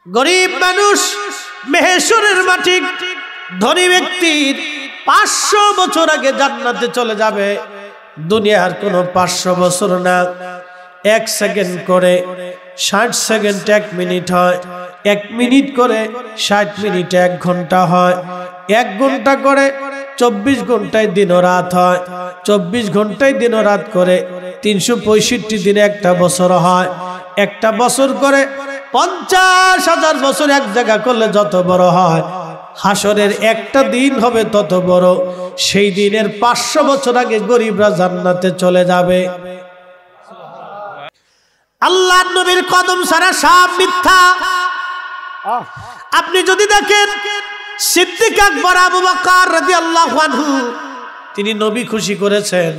গরিব মানুষ মেহেশ্বরের মাটি, ধনী ব্যক্তির 500 বছর আগে জান্নাতে চলে যাবে। দুনিয়ার কোনো 500 বছর না। 1 সেকেন্ড করে 60 সেকেন্ড 1 মিনিট হয়, 1 মিনিট করে 60 মিনিট 1 ঘন্টা হয়, 1 ঘন্টা করে 24 ঘন্টায় দিন ও রাত হয়, 24 ঘন্টায় দিন ও রাত করে 365 দিনে একটা বছর হয়। একটা বছর করে 50,000 বছর এক জায়গা করলে যত বড় হয়, হাসরের একটা দিন হবে তত বড়। সেই দিনের 500 বছর আগে গরিবরা জান্নাতে চলে যাবে। আল্লাহর নবীর কদম ছাড়া সব মিথ্যা। আপনি যদি দেখেন সিদ্দিক আকবর আবু বকর রাদিয়াল্লাহু আনহু, তিনি নবী খুশি করেছেন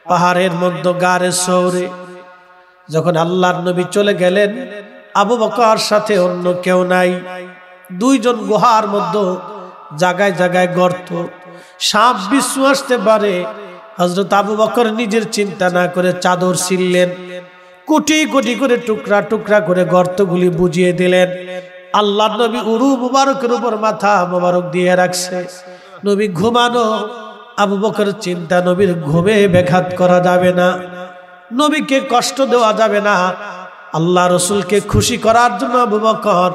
পাহাড়ের মধ্যে গারে সৌরে। যখন আল্লাহর নবী চলে গেলেন, আবু বকর সাথে অন্য কেউ নাই। 2 জন গুহার মধ্যে জায়গায় জায়গায় গর্ত, সাপ বিচ্ছু আসতে পারে। হযরত আবু বকর নিজের চিন্তা না করে চাদর ছিঁড়লেন, কোটি কোটি করে টুকরা টুকরা করে গর্তগুলি বুঝিয়ে দিলেন। আল্লাহর নবী উরু মুবারকের উপর মাথা মুবারক দিয়ে রাখছে। নবী ঘুমানো, আবু বকর চিন্তা নবীর ঘুমে ব্যাঘাত করা যাবে না, নবীকে কষ্ট দেওয়া যাবে না। আল্লাহ রসুলকে খুশি করার জন্য আবু বকর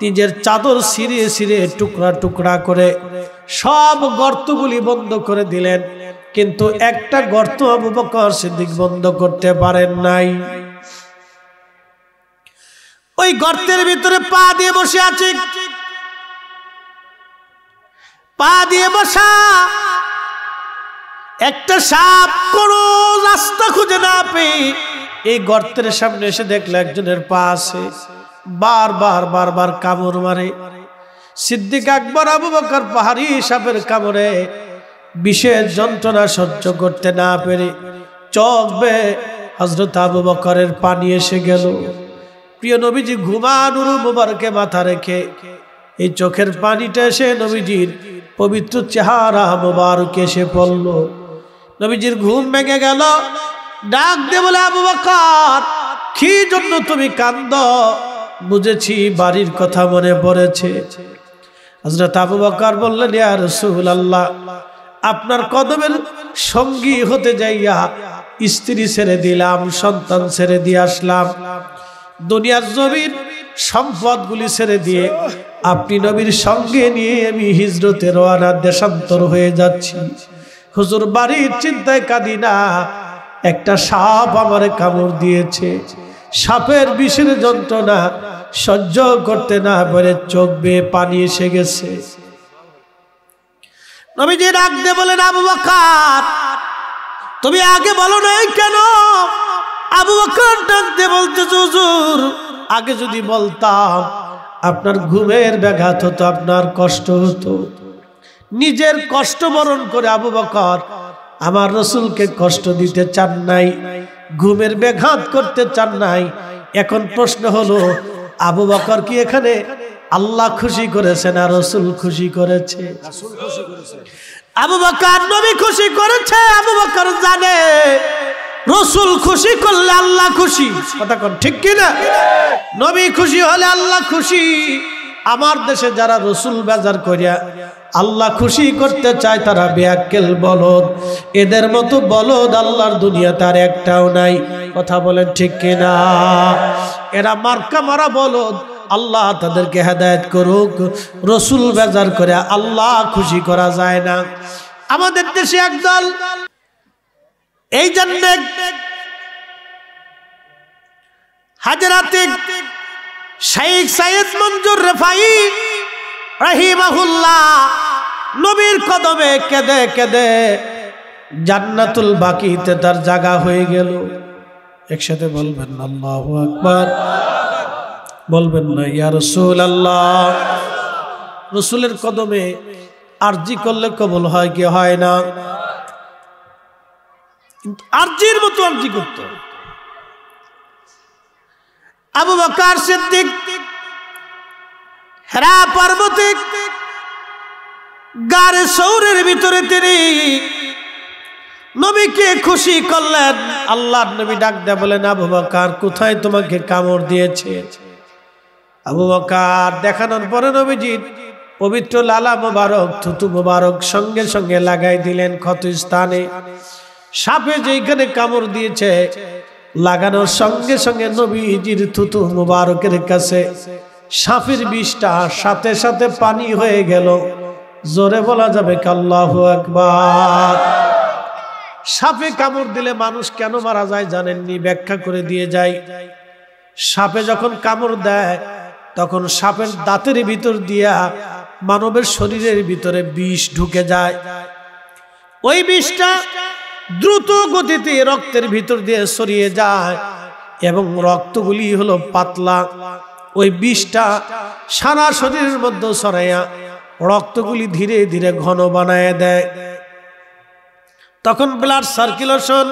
নিজের চাদর ছিঁড়ে ছিঁড়ে টুকরা টুকরা করে সব গর্তগুলি বন্ধ করে দিলেন। কিন্তু একটা গর্ত আবু বকর সিদ্দিক বন্ধ করতে পারেন নাই। ওই গর্তের ভিতরে পা দিয়ে বসে আছে, পা দিয়ে বসা একটা সাপ কোনো রাস্তা খুঁজে না পেয়ে এই গর্তের সামনে এসে দেখলো একজনের পা আছে, বারবার বারবার কামড় মারে। সিদ্দিক আকবর আবু বকর পাহাড়ি সাপের কামড়ে বিষের যন্ত্রণা সহ্য করতে না পেরে চোখ বেয়ে হযরত আবু বকরের পানি এসে গেল। প্রিয় নবীজি ঘুমানুর মুবারকে মাথা রেখে এই চোখের পানিটা এসে নবীজির পবিত্র চেহারা মুবারকে এসে পড়ল। নবীজির ঘুম ভেঙে গেল। ডাক দিয়ে বলে, আবু বকর কি জন্য তুমি কাঁদো? বুঝেছি বাড়ির কথা মনে পড়েছে। হযরত আবু বকর বললেন, ইয়া রাসূলুল্লাহ, আপনার কদমের সঙ্গী হতে যাইয়া স্ত্রী ছেড়ে দিলাম, সন্তান ছেড়ে দিয়ে আসলাম, দুনিয়ার জমির সম্পদগুলি ছেড়ে দিয়ে আপনি নবীর সঙ্গে নিয়ে আমি হিজরতে রওনা, দেশান্তর হয়ে যাচ্ছি। হুজুর বাড়ির চিন্তায় কাঁদি না, একটা সাপ আমারে কামড় দিয়েছে। সাপের বিষের যন্ত্রণা সহ্য করতে না পারে চোখ বেয়ে পানি এসে গেছে। নবীজি ডাক দিয়ে বলেন, আবু বকর তুমি আগে বলো নাই কেন? আবু বকর ডাক দিয়ে বলতেছে, হুজুর আগে যদি বলতাম আপনার ঘুমের ব্যাঘাত হতো, আপনার কষ্ট হতো। নিজের কষ্ট বরণ করে আবু বকর আমার রসুলকে কষ্ট দিতে চান নাই, ঘুমের ব্যাঘাত করতে চান নাই। এখন প্রশ্ন হলো, আবু বকর কি এখানে আল্লাহ খুশি করেছে না রসুল খুশি করেছে? আবু বকর নবী খুশি করেছে। আবু বকর জানে রসুল খুশি করলে আল্লাহ খুশি। কথা কোন ঠিক কিনা? নবী খুশি হলে আল্লাহ খুশি। আমার দেশে যারা রসুল বেজার করিয়া আল্লাহ খুশি করতে চায় তারা বেয়াক্কেল বলদ। এদের মতো বলদ আল্লাহর দুনিয়াতে আর একটাও নাই। কথা বলেন ঠিক কিনা? এরা মার্কা মারা বলদ। আল্লাহ তাদেরকে হেদায়েত করুক। রসুল বেজার করে আল্লাহ খুশি করা যায় না। আমাদের দেশে একদল এই জন্য হাজরাতে শেখ সাইয়েদ মঞ্জুর রেফাই রাহিমাহুল্লাহ নবীর কদমে কেঁদে কেঁদে জান্নাতুল বাকিতে তার জায়গা হয়ে গেল। একসাথে বলবেন আল্লাহু আকবার, বলবেন না ইয়া রাসূলুল্লাহ। রসুলের কদমে আরজি করলে কবুল হয় কি হয় না? কিন্তু আরজির মতো আরজি করতে হবে। আবু বকর সিদ্দিক হেরা পর্বতে গারে সৌরের ভিতরে তিনি নবীকে খুশি করলেন। আল্লাহর নবী ডাক দেয়া বলেন, আবু বকর কোথায় তোমাকে কামড় দিয়েছে? আবু বকর দেখানোর পরে নবীজি পবিত্র লালা মোবারক থুতু মোবারক সঙ্গে সঙ্গে লাগাই দিলেন ক্ষত স্থানে। সাপে যেখানে কামড় দিয়েছে লাগানোর সঙ্গে সঙ্গে নবীজির থুতু মোবারকের কাছে সাপের বিষটা সাথে সাথে পানি হয়ে গেল। জোরে বলা যাবে আল্লাহু আকবার। সাপে কামড় দিলে মানুষ কেন মারা যায় জানেননি? ব্যাখ্যা করে দিয়ে যায়। সাপে যখন কামড় দেয় তখন সাপের দাঁতের ভিতর দিয়া মানবের শরীরের ভিতরে বিষ ঢুকে যায়। ওই বিষটা দ্রুত গতিতে রক্তের ভিতর দিয়ে ছড়িয়ে যায় এবং রক্তগুলি হলো পাতলা। ওই বিষটা সারা শরীরের মধ্যে ছড়াইয়া রক্তগুলি ধীরে ধীরে ঘন বানায় দেয়। তখন ব্লাড সার্কুলেশন,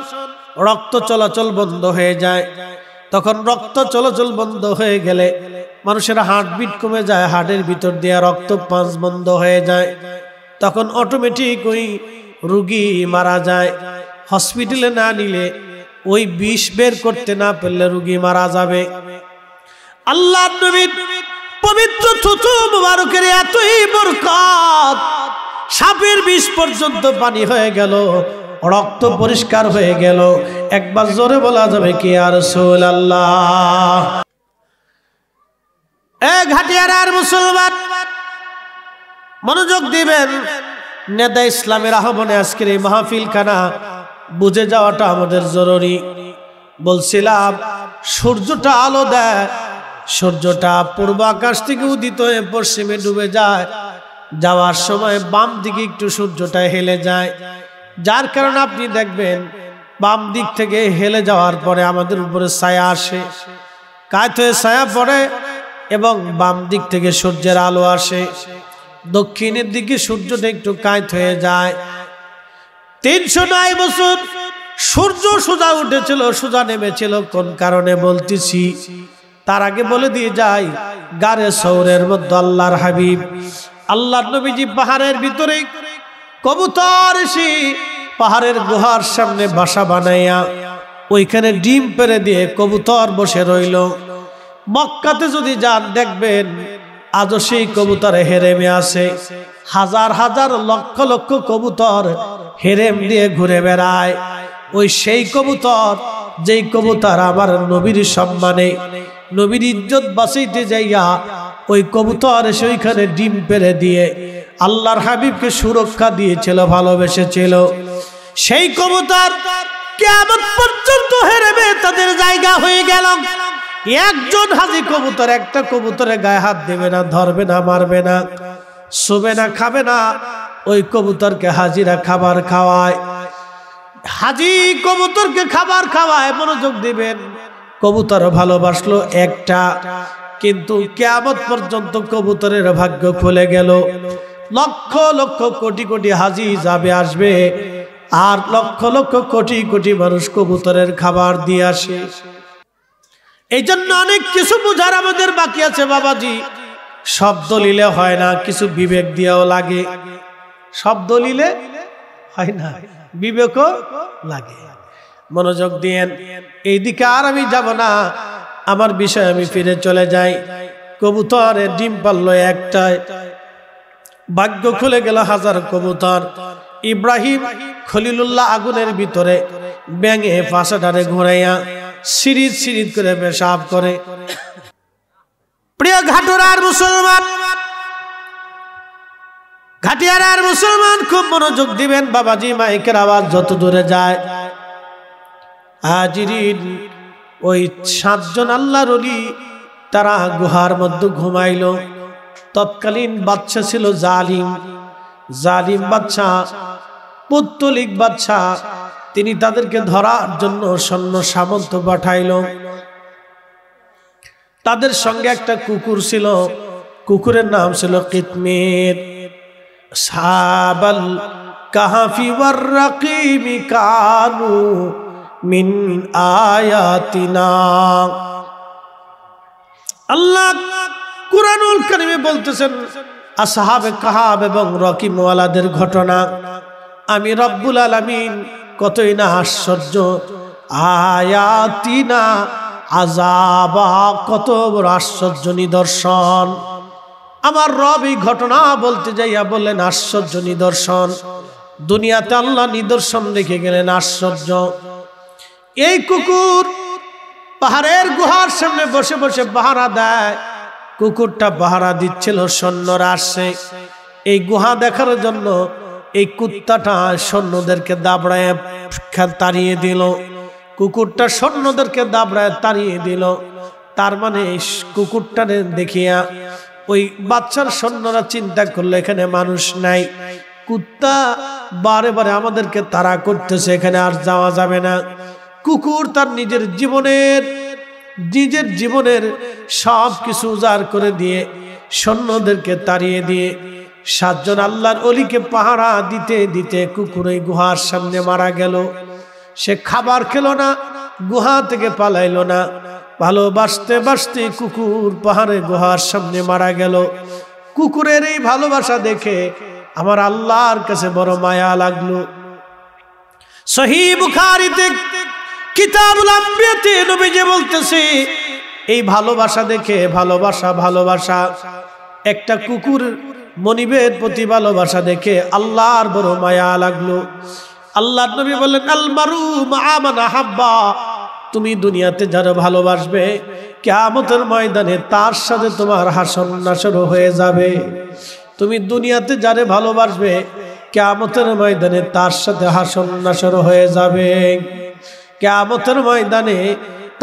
রক্ত চলাচল বন্ধ হয়ে যায়। তখন রক্ত চলাচল বন্ধ হয়ে গেলে মানুষের হার্টবিট কমে যায়, হার্টের ভিতর দিয়ে রক্ত পাঁচ বন্ধ হয়ে যায়। তখন অটোমেটিক ওই রোগী মারা যায়। হসপিটালে না নিলে ওই বিষ বের করতে না পারলে রোগী মারা যাবে। আল্লাহর নবীর পবিত্র থুতু মুবারকের এতই বরকত, সাপের বিষ পর্যন্ত পানি হয়ে গেল, রক্ত পরিষ্কার হয়ে গেল। একবার জোরে বলা যাবে কি ইয়া রাসূলুল্লাহ। ঘাটিয়ারার মুসলমান মনোযোগ দিবেন। নেতা ইসলামের আহ্বানে আজকের এই মাহফিল খানা বুঝে যাওয়াটা আমাদের জরুরি। বলছিলাম সূর্যটা আলো দেয়, সূর্যটা পূর্ব আকাশ থেকে উদিত হয়ে পশ্চিমে ডুবে যায়। যাওয়ার সময় বাম দিকে একটু সূর্যটা হেলে যায়, যার কারণে আপনি দেখবেন বাম দিক থেকে হেলে যাওয়ার পরে আমাদের উপরে ছায়া আসে, কাত হয়ে ছায়া পড়ে এবং বাম দিক থেকে সূর্যের আলো আসে। দক্ষিণের দিকে সূর্যটা একটু কাত হয়ে যায়। 309 বছর সূর্য সোজা উঠেছিল, সোজা নেমেছিল। কোন কারণে বলতেছি তার আগে বলে দিয়ে যাই, গারে সৌরের মধ্যে আল্লাহর হাবিব আল্লাহর নবীজি পাহাড়ের ভিতরে কবুতর এসে পাহাড়ের গুহার সামনে বাসা বানাইয়া ওইখানে ডিম পেড়ে দিয়ে কবুতর বসে রইল। মক্কাতে যদি যান দেখবেন আজও সেই কবুতর হেরেমে আছে। হাজার হাজার লক্ষ লক্ষ কবুতর হেরেম দিয়ে ঘুরে বেড়ায়। ওই সেই কবুতর যেই কবুতর আমার নবীর সম্মানে, নবীর ইজ্জত বাঁচাইতে যাইয়া ওই কবুতর এসে ওইখানে ডিম পেড়ে দিয়ে আল্লাহর হাবিবকে সুরক্ষা দিয়েছিল, ভালোবেসেছিল। সেই কবুতর কিয়ামত পর্যন্ত হেরেবে তাদের জায়গা হয়ে গেল। একজন হাজি কবুতর একটা কবুতরের গায়ে হাত দেবে না, ধরবে না, মারবে না, শোবে না, খাবে না। ওই কবুতরকে হাজিরা খাবার খাওয়ায়। হাজি কবুতরকে খাবার খাওয়ায়। মনোযোগ দিবেন, কবুতর ভালোবাসলো একটা, কিন্তু কিয়ামত পর্যন্ত কবুতরের ভাগ্য খুলে গেল। লক্ষ লক্ষ কোটি কোটি হাজি যাবে আসবে, আর লক্ষ লক্ষ কোটি কোটি মানুষ কবুতরের খাবার দিয়ে আসে। এই জন্য অনেক কিছু বোঝার আমাদের বাকি আছে বাবাজি। সব দলিলে হয় না, কিছু বিবেক দিয়েও লাগে। সব দলিলে হয় না, বিবেকও লাগে। মনোযোগ দিয়েন, এইদিকে আর আমি যাব না, আমার বিষয় আমি ফিরে চলে যাই। কবুতরের ডিম পারলো একটাই, ভাগ্য খুলে গেল হাজার কবুতর। ইব্রাহিম খলিলুল্লাহ আগুনের ভিতরে ব্যাঙে ফাঁসাটারে ঘুরাইয়া সিরিজ সিরিজ করে পেশাব করে। প্রিয় ঘাটুরার মুসলমান, ঘাটিয়ারার মুসলমান খুব মনোযোগ দিবেন বাবাজি। মাইকের আওয়াজ যত দূরে যায়, হাজিরিন ওই 7 জন আল্লাহর ওলি তারা গুহার মধ্যে ঘুমাইল। তৎকালীন বাদশা ছিল জালিম, জালিম বাদশা, পুত্তলিক বাদশা। তিনি তাদেরকে ধরার জন্য সৈন্য সামন্ত পাঠাইল। তাদের সঙ্গে একটা কুকুর ছিল, কুকুরের নাম ছিল কিতমির। সাবাল কাহাফি ওয়ার রাকিমি কানু মিন আয়াতিনা। আল্লাহ কুরআনুল কারীমে বলতেছেন আসহাবে কাহাব এবং রকিম ওয়ালাদের ঘটনা। আমি রব্বুল আলামিন কতই না আশ্চর্য। আয়াতিনা, আযাবা, কত বড় আশ্চর্য নিদর্শন। আমার রব এই ঘটনা বলতে যাইয়া বললেন আশ্চর্য নিদর্শন। দুনিয়াতে আল্লাহ নিদর্শন রেখে গেলেন আশ্চর্য। এই কুকুর পাহাড়ের গুহার সামনে বসে বসে পাহারা দেয়। কুকুরটা পাহারা দিচ্ছিল, সৈন্যরা আসছে এই গুহা দেখার জন্য। এই কুত্তাটা সৈন্যদেরকে দাবড়ায় তাড়িয়ে দিল। কুকুরটা সৈন্যদেরকে দাবড়ায় তাড়িয়ে দিল। তার মানে কুকুরটারে দেখিয়া ওই বাচ্চার সৈন্যরা চিন্তা করলো এখানে মানুষ নাই, কুত্তা বারে বারে আমাদেরকে তাড়া করতেছে, এখানে আর যাওয়া যাবে না। কুকুর তার নিজের জীবনের সব কিছু উজাড় করে দিয়ে সৈন্যদেরকে তাড়িয়ে দিয়ে 7 জন আল্লাহর ওলিকে পাহারা দিতে দিতে কুকুর এই গুহার সামনে মারা গেল। সে খাবার খেলো না, গুহা থেকে পালাইলো না, ভালোবাসতে বাসতে কুকুর পাহাড়ে গুহার সামনে মারা গেল। কুকুরের এই ভালোবাসা দেখে আমার আল্লাহর কাছে বড় মায়া লাগলো। সহিহ বুখারীতে কিতাবুল আমবিয়াতে নবীজি বলতেছে এই ভালোবাসা দেখে, ভালোবাসা একটা কুকুর মনিবের প্রতি ভালোবাসা দেখে আল্লাহর বড় মায়া লাগলো। আল্লাহর নবী বললেন আল মারু মা মান আহাব্বা, তুমি দুনিয়াতে যারা ভালোবাসবে কিয়ামতের ময়দানে তার সাথে তোমার হাসর নাসর হয়ে যাবে। তুমি দুনিয়াতে যারে ভালোবাসবে কিয়ামতের ময়দানে তার সাথে হাসর নাসর হয়ে যাবে। কিয়ামতের ময়দানে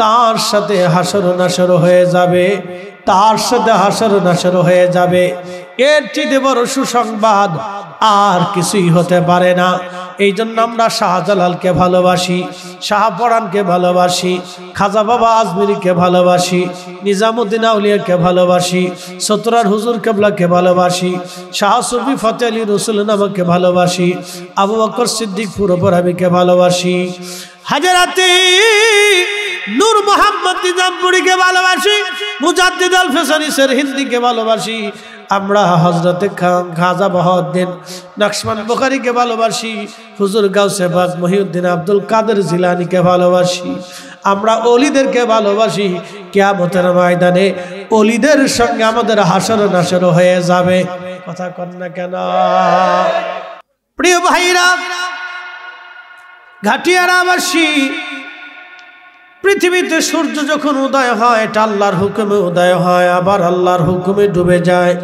তার সাথে হাসর নাসর হয়ে যাবে, তার সাথে হাসর নাসর হয়ে যাবে। এর চেয়ে বড় সুসংবাদ আর কিছুই হতে পারে না। এই জন্য আমরা শাহজালালকে ভালোবাসি, শাহপরানকে ভালোবাসি, খাজা বাবা আজমিরিকে ভালোবাসি, নিজামুদ্দিন আউলিয়াকে ভালোবাসি, সতরার হুজুর কেবলাকে ভালোবাসি, শাহ সুফি ফতে আলী রসুল নামকে ভালোবাসি, আবু বকর সিদ্দিক পুরোপরাবিকে ভালোবাসি, হাজারাতে নূর মোহাম্মদ নিজামপুরীকে ভালোবাসি, মুজাদ্দিদ আল ফেসানি হিন্দিকে ভালোবাসি। আমরা হযরতে খাজা বাহাউদ্দিন নকশবন্দ বুখারীকে ভালোবাসি, হুজুর গাউসে পাক মহিউদ্দিন আব্দুল কাদের জিলানীকে ভালোবাসি। আমরা ওলিদেরকে ভালোবাসি। কিয়ামতের ময়দানে ওলিদের সঙ্গে আমাদের হাসর নাসর হয়ে যাবে। কথা কন না কেন? প্রিয় ভাইরা, ঘাটিয়ারাবাসী, পৃথিবীতে সূর্য যখন উদয় হয় এটা আল্লাহর হুকুমে উদয় হয়, আবার আল্লাহর হুকুমে ডুবে যায়।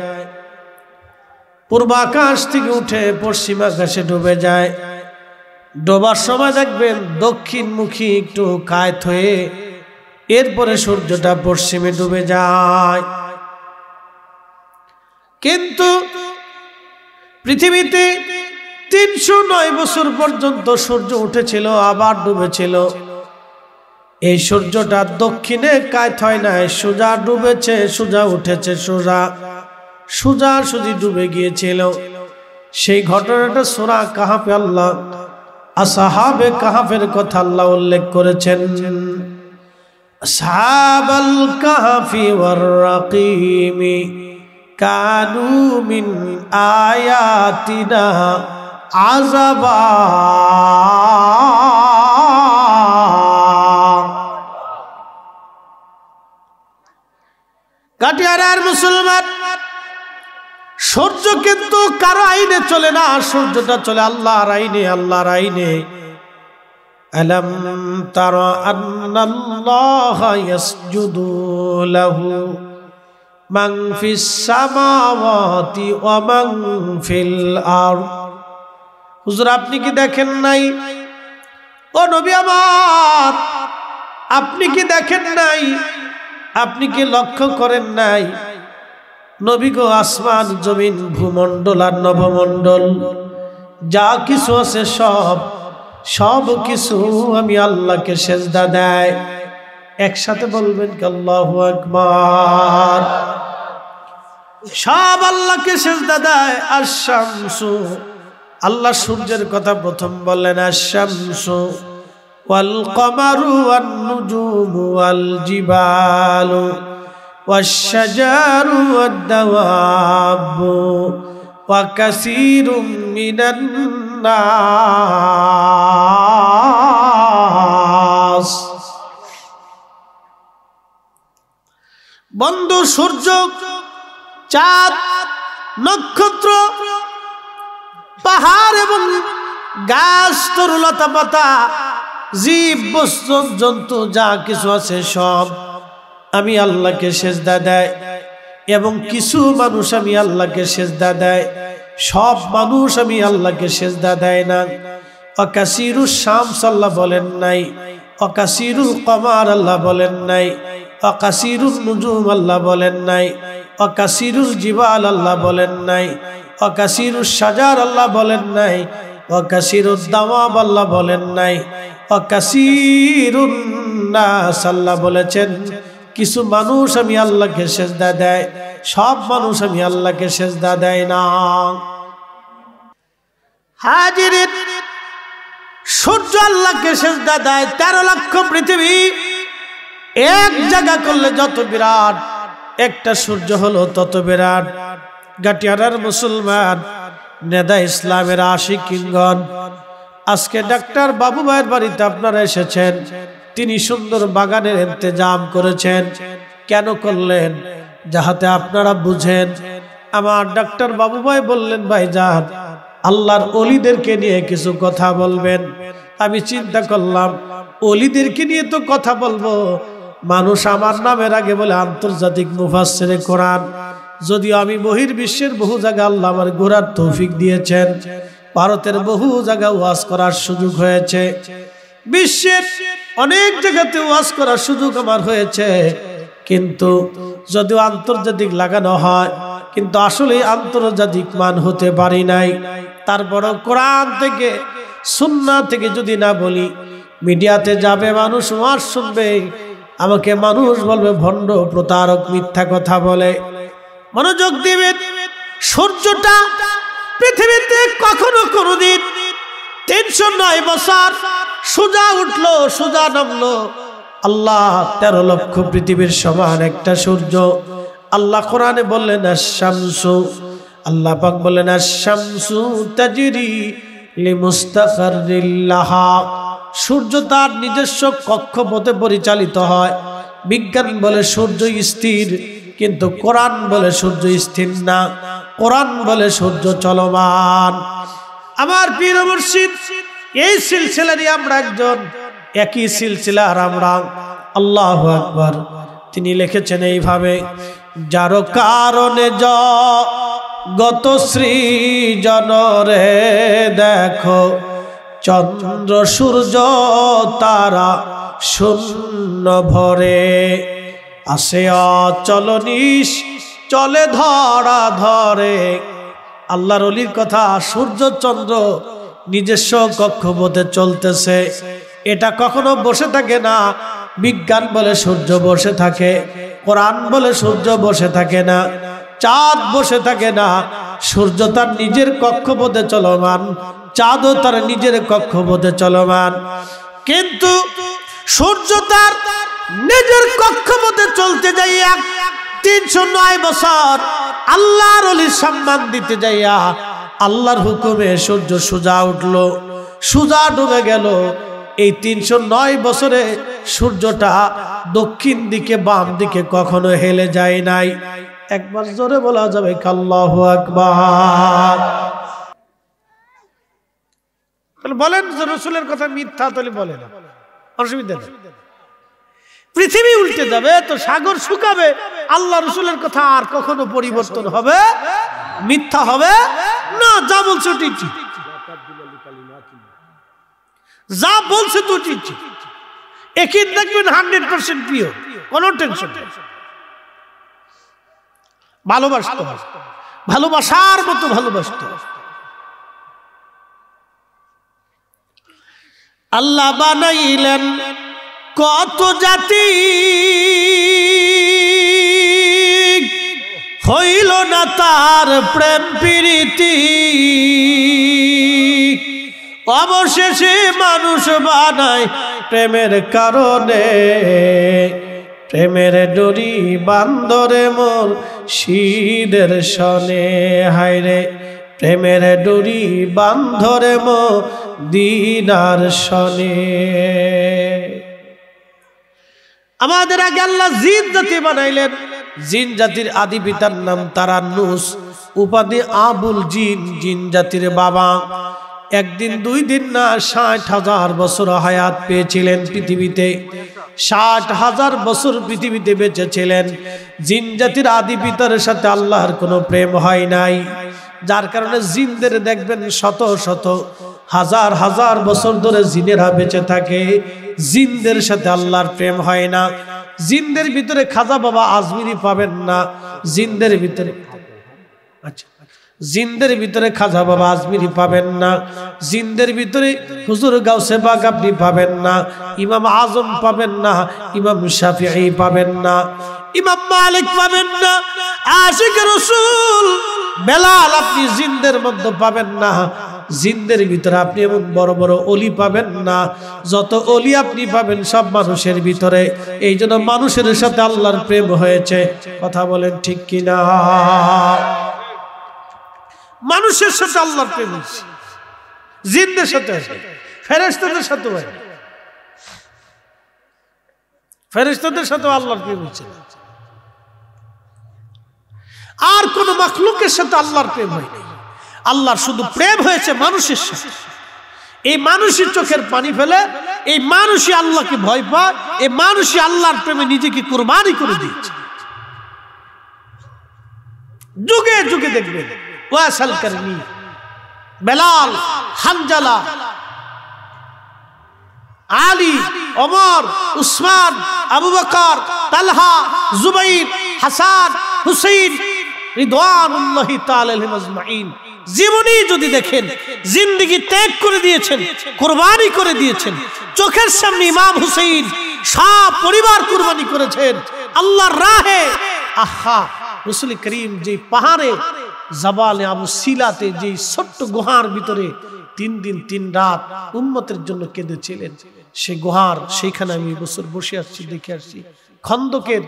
পূর্ব আকাশ থেকে উঠে পশ্চিম আকাশে ডুবে যায়। ডোবার সময় দেখবেন দক্ষিণমুখী একটু কায়ত হয়ে এরপরে সূর্যটা পশ্চিমে ডুবে যায়। কিন্তু পৃথিবীতে 309 বছর পর্যন্ত সূর্য উঠেছিল আবার ডুবেছিল। এই সূর্যটা দক্ষিণে কায়ত হয় নাই, সোজা ডুবেছে, সোজা উঠেছে, সোজা সুজি ডুবে গিয়েছিল। সেই ঘটনাটা সূরা কাহফে আল্লাহ আসহাবে কাহফের কথা আল্লাহ উল্লেখ করেছেন। আসহাবাল কাহফি ওয়ার রাকিমি কানু মিন আয়াতিনা আযাবা। কাটিয়ারার মুসলমান, সূর্য কিন্তু কারো আইনে চলে না, সূর্যটা চলে আল্লাহর আইনে, আল্লাহর আইনে। আলাম তারা আন্নাল্লাহা ইয়াসজুদু লাহু মান ফিস সামাওয়াতি ওয়া মান ফিল আরদ। হুজুর আপনি কি দেখেন নাই? ও নবী আমার, আপনি কি দেখেন নাই? আপনি কি লক্ষ্য করেন নাই? নবী গো, আসমান জমিন ভূমণ্ডল আর নভমণ্ডল যা কিছু আছে সব কিছু আমি আল্লাহকে সেজদা দেয়। একসাথে বলবেন কি আল্লাহু আকবার। সব আল্লাহকে সেজদা দেয়। আশ-শামসু, আল্লাহ সূর্যের কথা প্রথম বললেন। আশ-শামসু ওয়াল কমারু ওয়ান নুজুমু ওয়াল জিবালু ওয়াশ-শাজারু ওয়াদ-দাওয়াবু ওয়া কাসীরুম মিনান নাস। বন্ধু সূর্য, চাঁদ, নক্ষত্র, পাহাড় এবং গাছ, তরুলতা পাতা, জীব জন্তু যা কিছু আছে সব আমি আল্লাহকে সিজদা দেয়। এবং কিছু মানুষ আমি আল্লাহকে সিজদা দেয়, সব মানুষ আমি আল্লাহকে সিজদা দেয় না। অকাসিরুস শামস আল্লাহ বলেন নাই, অকাসিরুল কমার আল্লাহ বলেন নাই, অকাসিরুল নুজুম আল্লাহ বলেন নাই, অকাসিরুল জিবাল আল্লাহ বলেন নাই, অকাসিরুস শাজার আল্লাহ বলেন নাই, অকাসিরুদ দাওয়াব আল্লাহ বলেন নাই, অকাসিরুন নাস আল্লাহ বলেছেন। কিছু মানুষ আমি আল্লাহকে সিজদা দেয়, সব মানুষ আমি আল্লাহকে সিজদা দেয় না। হাজিরিন, সূর্য আল্লাহকে সিজদা দেয়। 13 লক্ষ পৃথিবী এক জায়গা করলে যত বিরাট, একটা সূর্য হলো তত বিরাট। গাটিয়ারার মুসলমান, নেদা ইসলামের আশিকিনগণ, আজকে ডাক্তার বাবু ভাইয়ের বাড়িতে আপনারা এসেছেন। তিনি সুন্দর বাগানের ইন্তজাম করেছেন। কেন করলেন? যাহাতে আপনারা বুঝেন। আমার ডাক্তার বাবু ভাই বললেন, ভাইজান আল্লাহর ওলিদেরকে নিয়ে কিছু কথা বলবেন। আমি চিন্তা করলাম, ওলিদেরকে নিয়ে তো কথা বলবো, মানুষ আমার নামের আগে বলে আন্তর্জাতিক মুফাসসিরে কোরআন। যদিও আমি বহির্বিশ্বের বহু জায়গা আল্লাহ আমার ঘোরার তৌফিক দিয়েছেন, ভারতের বহু জায়গা ওয়াজ করার সুযোগ হয়েছে, বিশ্বের অনেক জায়গাতে ওয়াজ করার সুযোগ আমার হয়েছে। কিন্তু যদিও আন্তর্জাতিক লাগানো হয়, কিন্তু আসলে আন্তর্জাতিক মান হতে পারি নাই। তারপরও কোরআন থেকে সুন্নাহ থেকে যদি না বলি, মিডিয়াতে যাবে মানুষ, ওয়াজ শুনবে, আমাকে মানুষ বলবে ভণ্ড, প্রতারক, মিথ্যা কথা বলে। মনোযোগ দিবেন, সূর্যটা পৃথিবীতে কখনো কোনোদিন 309 বছর সোজা উঠলো, সোজা নামলো। আল্লাহ 13 লক্ষ পৃথিবীর সমান একটা সূর্য। আল্লাহ কোরআনে বললেন আশ-শামসু, আল্লাহ পাক বললেন আশ-শামসু তাজরি লিমুস্তাকাররিল লাহা। সূর্য তার নিজস্ব কক্ষপথে পরিচালিত হয়। বিজ্ঞান বলে সূর্য স্থির, কিন্তু কোরআন বলে সূর্য স্থির না, কোরআন বলে সূর্য চলমান। আমার পীর মুর্শিদ এই সিলসিলারই আমরা একজন, একই সিলসিলার আমরা। আল্লাহু আকবার। তিনি লিখেছেন এইভাবে, যার কারণে জগত সৃজন রে দেখো, চন্দ্র সূর্য তারা শূন্য ভরে, আসে অচল নিশ চলে ধরা ধরে। আল্লাহর ওলির কথা, সূর্য চন্দ্র নিজস্ব কক্ষপথে চলতেছে, এটা কখনো বসে থাকে না। বিজ্ঞান বলে সূর্য বসে থাকে, কোরআন বলে সূর্য বসে থাকে না, চাঁদ বসে থাকে না। সূর্য তার নিজের কক্ষপথে চলমান, চাঁদও তার নিজের কক্ষপথে চলমান। কিন্তু সূর্য তার নিজের কক্ষপথে চলতে যাইয়া 309 বছর আল্লাহর ওলির সম্মান দিতে যাইয়া আল্লাহর হুকুমে সূর্য সোজা উঠলো, সোজা ডুবে গেল। এই 309 বছরে সূর্যটা দক্ষিণ দিকে বাম দিকে কখনো হেলে যায় নাই। একবার জোরে বলা যাবে আল্লাহু আকবার। বলেন যে রাসূলের কথা মিথ্যা, তাহলে বলে না, অসুবিধা নেই। পৃথিবী উল্টে যাবে তো সাগর শুকাবে, আল্লাহ রাসূলের কথা আর কখনো পরিবর্তন হবে মিথ্যা হবে না। যা বলছে ঠিক, যা বলছে তো ঠিক, একই দেখবেন 100% প্রিয়, কোনো টেনশন নেই। ভালোবাসতে, ভালোবাসার মতো ভালোবাসতে। আল্লাহ বানাইলেন কত জাতি, হইল না তার প্রেম প্রীতি, অবশেষে মানুষ বানায় প্রেমের কারণে। প্রেমের ডোরি বান্দরে মোর শীদের সনে, হায়রে প্রেমের ডোরি বান্ধরে মো দিনার সনে। আমাদের আগে আল্লাহ জিন জাতি বানাইলেন। জিন জাতির আদি পিতার নাম তারান্নুস, উপাধি আবুল জিন, জিন জাতির বাবা। একদিন দুই দিন না ৬০,০০০ বছর হায়াত পেয়েছিলেন পৃথিবীতে। ৬০,০০০ বছর পৃথিবীতে বেঁচে ছিলেন। জিন জাতির আদি পিতার সাথে আল্লাহর কোনো প্রেম হয় নাই, যার কারণে জিনদের দেখবেন শত শত হাজার হাজার বছর ধরে জিনেরা বেঁচে থাকে, জিনদের সাথে আল্লাহর প্রেম হয় না। জিনদের ভিতরে খাজা বাবা আজমিরি পাবেন না, জিনদের ভিতরে জিনদের ভিতরে খাজা বাবা আজমিরি পাবেন না, জিনদের ভিতরে হুজুর গাউসে পাক আপনি পাবেন না, ইমাম আজম পাবেন না, ইমাম শাফিঈ পাবেন না, ইমাম মালিক পাবেন না, আশিক রাসূল বেলাল আপনি জিনদের মধ্যে পাবেন না। জিনদের ভিতরে আপনি এমন বড় বড় ওলি পাবেন না, যত ওলি আপনি পাবেন সব মানুষের ভিতরে। এই জন্য মানুষের সাথে আল্লাহর প্রেম হয়েছে। কথা বলেন ঠিক কিনা? মানুষের সাথে আল্লাহর প্রেম হয়েছে, জিনদের সাথে হয়েছে, ফেরেশতাদের সাথে হয়, ফেরেশতাদের সাথে আল্লাহর প্রেম হয়েছে। আর কোন মাখলুকের সাথে আল্লাহর প্রেম হয়নি। আল্লাহর শুধু প্রেম হয়েছে মানুষের সাথে। এই মানুষের চোখের পানি ফেলে, এই মানুষই আল্লাহকে ভয় পায়, এই মানুষই আল্লাহর প্রেমে নিজেকে কুরবানি করে দিয়েছে। যুগে যুগে দেখবেন ওয়াসাল করনি, বেলাল, হানজালা, আলী, ওমর, উসমান, আবু বকর, তালহা, জুবাইর, হাসান, হুসাইন রিদওয়ানুল্লাহি তাআলা আলাইহিম আজমাইন জীবনী যদি দেখেন, জিন্দেগি ত্যাগ করে দিয়েছেন, কুরবানি করে দিয়েছেন। চোখের সামনে ইমাম হুসাইন সব পরিবার কুরবানি করেছেন আল্লাহর রাহে। আহা, রাসূল করিম যে পাহাড়ে জাবালে আবু সিলাতে যে ছোট্ট গুহার ভিতরে 3 দিন 3 রাত উম্মতের জন্য কেঁদেছিলেন, সেই গুহার সেইখানে আমি বছর বসে আসছি, দেখে আসছি। খন্দকের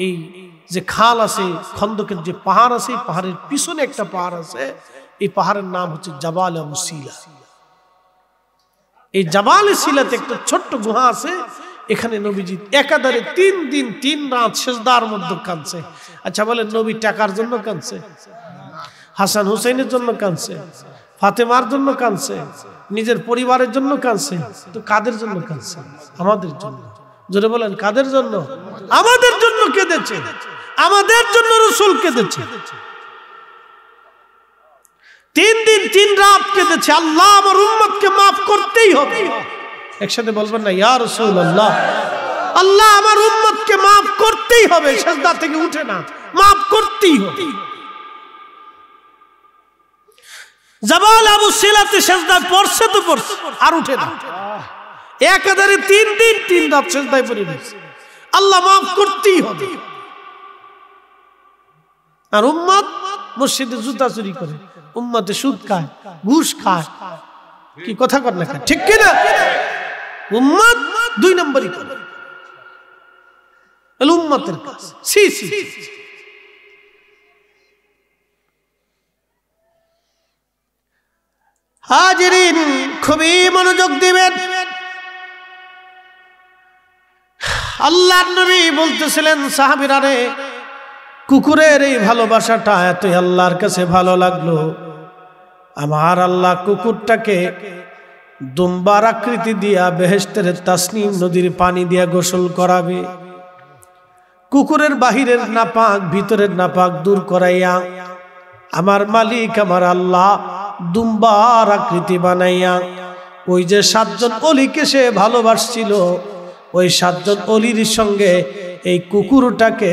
এই যে খাল আছে, খন্দকের যে পাহাড় আছে, পাহাড়ের পিছনে একটা পাহাড় আছে, এই পাহাড়ের নাম হচ্ছে জাবাল আবু সিলা। এই জাবালে সিলাতে একটা ছোট্ট গুহা আছে, এখানে নবীজি একাধারে 3 দিন 3 রাত সিজদার মধ্যে কাঁদছে। আচ্ছা বলেন, নবী টাকার জন্য কাঁদছে? হাসান হুসাইনের জন্য কাঁদছে? ফাতেমার জন্য কাঁদছে? নিজের পরিবারের জন্য কাঁদছে? তো কাদের জন্য কাঁদছে? আমাদের জন্য। জোরে বলেন, কাদের জন্য? আমাদের জন্য কেঁদেছে, আমাদের জন্য রাসূল কেঁদেছে। 3 দিন 3 রাত কেঁদেছে, আল্লাহ আমার উম্মতকে মাফ করতেই হবে। একসাথে বলবেন না, ইয়া রাসূলুল্লাহ, আল্লাহ আমার উম্মতকে মাফ করতেই হবে। সিজদা থেকে উঠে না, মাফ করতেই হবে। জাবাল আবু সিলাতে সিজদা পড়ছে তো পড়ছে, আর উঠে না। একাধারে 3 দিন 3 রাত সিজদায় পড়ে রয়েছে, আল্লাহ মাফ করতেই হবে। আর উম্মত মসজিদে জুতা চুরি করে, উম্মতে সুদ খায়, ঘুষ খায়, কি কথা কর না, ঠিক কিনা? উম্মত 2 নম্বরই করে উম্মতের কাছে। সি সি হাজিরিন, খুবই মনোযোগ দিবেন। আল্লাহর নবী বলতেছিলেন, সাহাবীরা রে, কুকুরের এই ভালোবাসাটা এতই আল্লাহর কাছে ভালো লাগলো, আমার আল্লাহ কুকুরটাকে দুম্বার আকৃতি দিয়া বেহেশতের তাসনিম নদীর পানি দিয়া গোসল করাবে। কুকুরের বাহিরের নাপাক ভিতরের নাপাক দূর করাইয়া আমার মালিক আমার আল্লাহ দুম্বার আকৃতি বানাইয়া ওই যে 7 জন অলিকে সে ভালোবাসছিল, ওই 7 জন অলির সঙ্গে এই কুকুরটাকে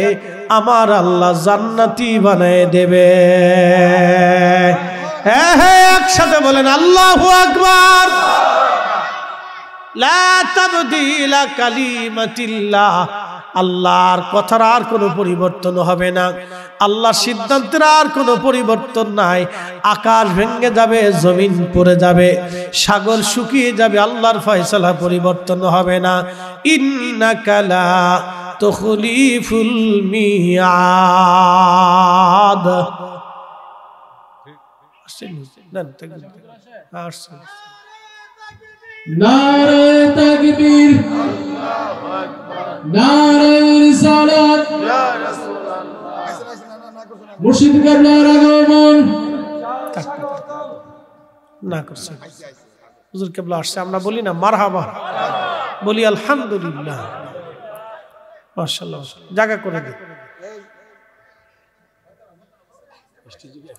আমার আল্লাহ জান্নাতি বানায় দেবে। হ্যাঁ হ্যাঁ, একসাথে বলেন আল্লাহু আকবার। লা তাবদীলা কালিমাতিল্লাহ, আল্লাহর কথার আর কোনো পরিবর্তন হবে না, আল্লাহর সিদ্ধান্তের আর কোনো পরিবর্তন নাই। আকাশ ভেঙে যাবে, জমিন পড়ে যাবে, সাগর শুকিয়ে যাবে, আল্লাহর ফয়সালা পরিবর্তন হবে না। ইন্নাকা লা তুখলিফুল মিয়াদ। নারে তাকবীর, নারে রিসালাত, মুর্শিদ কেবলার আগমন। না করছে হুজুর কেবলা আসছে, আমরা বলি না মারহাবা, বলি আলহামদুলিল্লাহ, মাশাআল্লাহ, জায়গা করে দিই।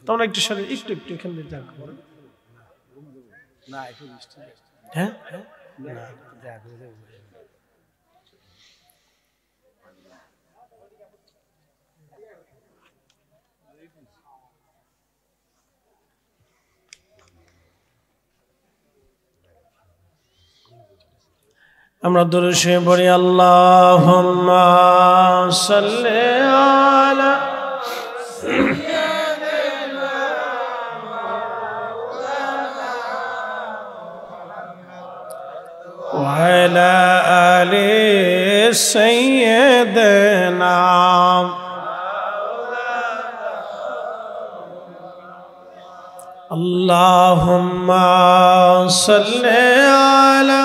তোমরা একটু সরে একটু একটু এখান থেকে জায়গা করে না, একটু হ্যাঁ আমরা দরুদ শরীফ পড়ি, আল্লাহুম্মা সাল্লি আলা ওয়া আলা আলি সাইয়্যিদিনা আল্লাহুম্মা সাল্লি আলা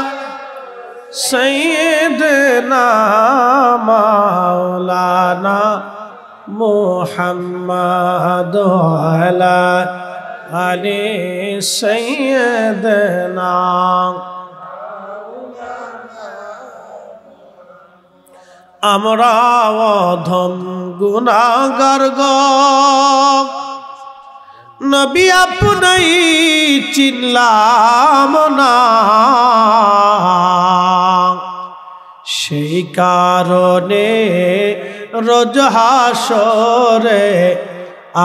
سيدنا مولانا محمد وعلى آل سيدنا আমরা অধম গুনাহগার গো নবী আপনি চিনলাম না, সেই কারণে রোজ হাসরে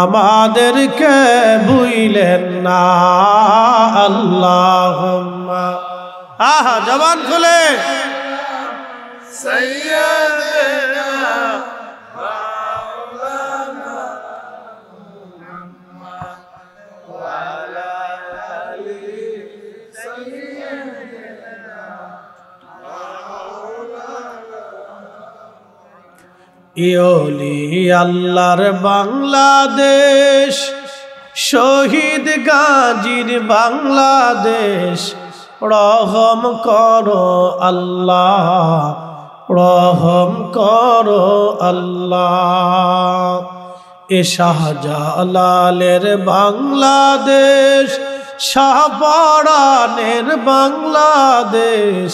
আমাদেরকে ভুইলেন না। আল্লাহুম্মা, আহা জবান খুলে সাইয়্যিদিনা মাওলানা মুহাম্মদ ওয়া আলা আলি সাইয়্যিদিনা ইওলি আল্লাহর বাংলাদেশ, শহীদ গাজীর বাংলাদেশ, রহম করো আল্লাহ, রহম করো আল্লাহ। এ শাহজালালের বাংলাদেশ, শাহপরানের বাংলাদেশ,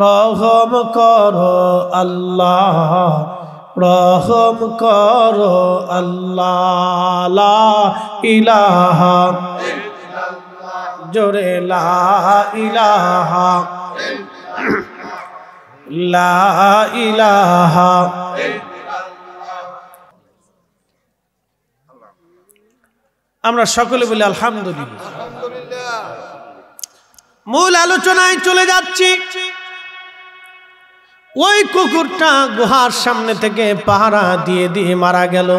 রহম করো আল্লাহ, রহম করো আল্লাহ। লা ইলাহা জোরে লা ইলাহা, লা ইলাহা। আমরা সকলে বলি আলহামদুলিল্লাহ। মূল আলোচনায় চলে যাচ্ছি। ওই কুকুরটা গুহার সামনে থেকে পাহারা দিয়ে দিয়ে মারা গেল।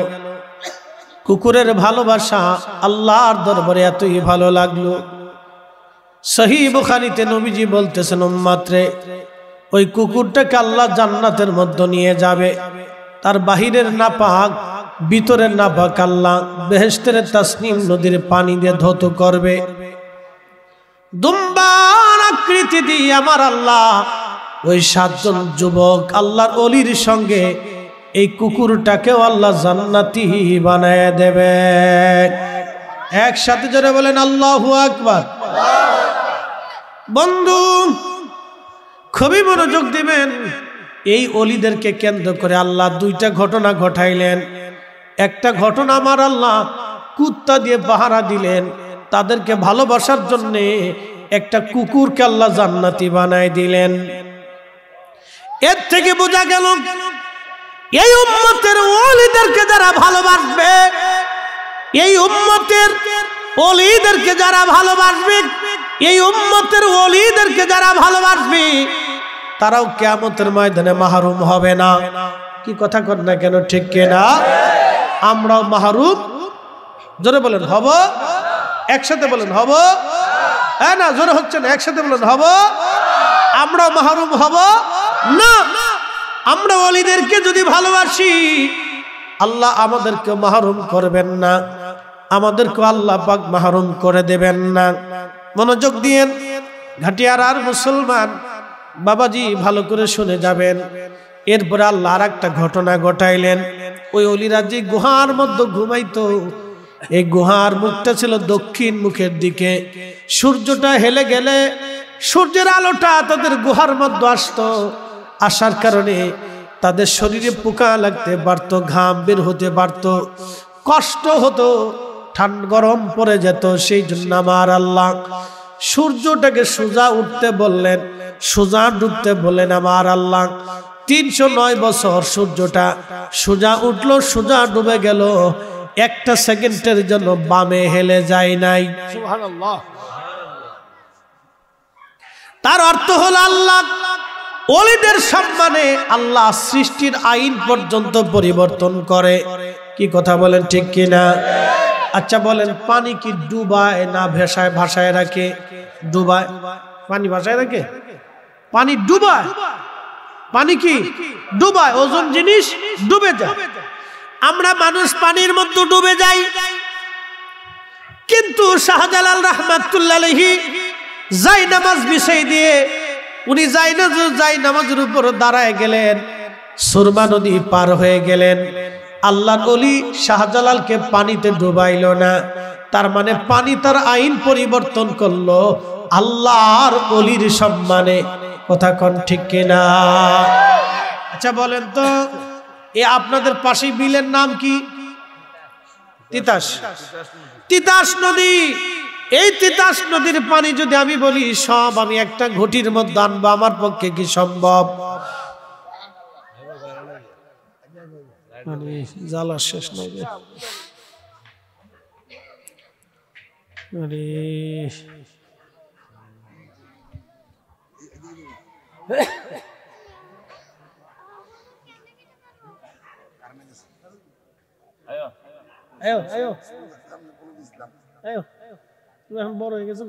কুকুরের ভালোবাসা আল্লাহর দরবারে এতই ভালো লাগলো, সহিহ বুখারীতে নবীজি বলতেছেন, উম্মতরে ওই কুকুরটাকে আল্লাহ জান্নাতের মধ্যে নিয়ে যাবে, তার বাহিরের নাপাক ভিতরের নাপাক আল্লাহ বেহেশতের তাসনিম নদীর পানি দিয়ে ধৌত করবে। দুম্বার আকৃতি দিয়ে আমার আল্লাহ ওই 7 জন যুবক আল্লাহর ওলির সঙ্গে এই কুকুরটাকেও আল্লাহ জান্নাতি বানায় দেবে। একসাথে জোরে বলেন আল্লাহু আকবার। বন্ধু খুবই মনোযোগ দিবেন। এই ওলিদেরকে কেন্দ্র করে আল্লাহ 2টা ঘটনা ঘটাইলেন। একটা ঘটনা আমার আল্লাহ কুত্তা দিয়ে পাহারা দিলেন, তাদেরকে ভালোবাসার জন্য একটা কুকুরকে আল্লাহ জান্নাতি বানায় দিলেন। এর থেকে বোঝা গেল এই উম্মতের ওলিদেরকে যারা ভালোবাসবে, এই উম্মতের ওলিদেরকে যারা ভালোবাসবে, এই উম্মতের ওলিদেরকে যারা ভালোবাসবে, তারাও কিয়ামতের ময়দানে মাহরুম হবে না। কি কথা কর না কেন, ঠিক কিনা? আমরাও মাহরুম, জোরে বলেন হব, একসাথে বলেন হব। হ্যাঁ না, জোরে হচ্ছে না, একসাথে বলেন হব। আমরাও মাহরুম হব না। আমরা ওলিদেরকে যদি ভালোবাসি, আল্লাহ আমাদেরকে মাহরুম করবেন না, আমাদেরকে আল্লাহ পাক মাহরুম করে দেবেন না। মনোযোগ দিয়েন। ঘাটিয়ার আর মুসলমান বাবাজি ভালো করে শুনে যাবেন। এরপরে আল্লাহ আর একটা ঘটনা ঘটাইলেন। ওই অলিরা যে গুহার মধ্যে ঘুমাইতো, এই গুহার মুখটা ছিল দক্ষিণ মুখের দিকে। সূর্যটা হেলে গেলে সূর্যের আলোটা তাদের গুহার মধ্যে আসতো, আসার কারণে তাদের শরীরে পোকা লাগতে পারত, ঘাম বের হতে পারত, কষ্ট হতো, ঠান্ডা গরম পড়ে যেত। সেই জন্য আমার আল্লাহ সূর্যটাকে সোজা উঠতে বললেন, সোজা ডুবতে বললেন। আমার আল্লাহ 309 বছর সূর্যটা সোজা উঠলো, সোজা ডুবে গেল, একটা সেকেন্ডের জন্য বামে হেলে যায় নাই। সুবহানাল্লাহ। তার অর্থ হলো আল্লাহ ওলিদের সম্মানে আল্লাহ সৃষ্টির আইন পর্যন্ত পরিবর্তন করে। কি কথা বলেন, ঠিক কিনা? আচ্ছা বলেন, পানি কি ডুবায় না ভেসায় ভাসায় রাখে? ডুবায়। পানি ভাসায় রাখে? পানি ডুবায়। পানি কি ডুবায়? ওজন জিনিস ডুবে যায়। আমরা মানুষ পানির মধ্যে ডুবে যাই। কিন্তু শাহজালাল রাহমাতুল্লাহ আলাইহি যাই নামাজ বিছাই দিয়ে উনি যাই নামাজের উপর দাঁড়ায় গেলেন, সুরমা নদী পার হয়ে গেলেন। আল্লাহর ওলি শাহজালালকে পানিতে ডুবাইল না। তার মানে পানি তার আইন পরিবর্তন করলো আল্লাহর ওলির সম্মানে। কথা কোন ঠিক কিনা? আচ্ছা বলেন তো, এ আপনাদের পাশে বিলের নাম কি? তিতাস। তিতাস নদী। এই তিতাস নদীর পানি যদি আমি বলি সব আমি একটা ঘটির মধ্যে আনবো, আমার পক্ষে কি সম্ভব? জ্বালা শেষ নাই। বড় হয়ে গেছো,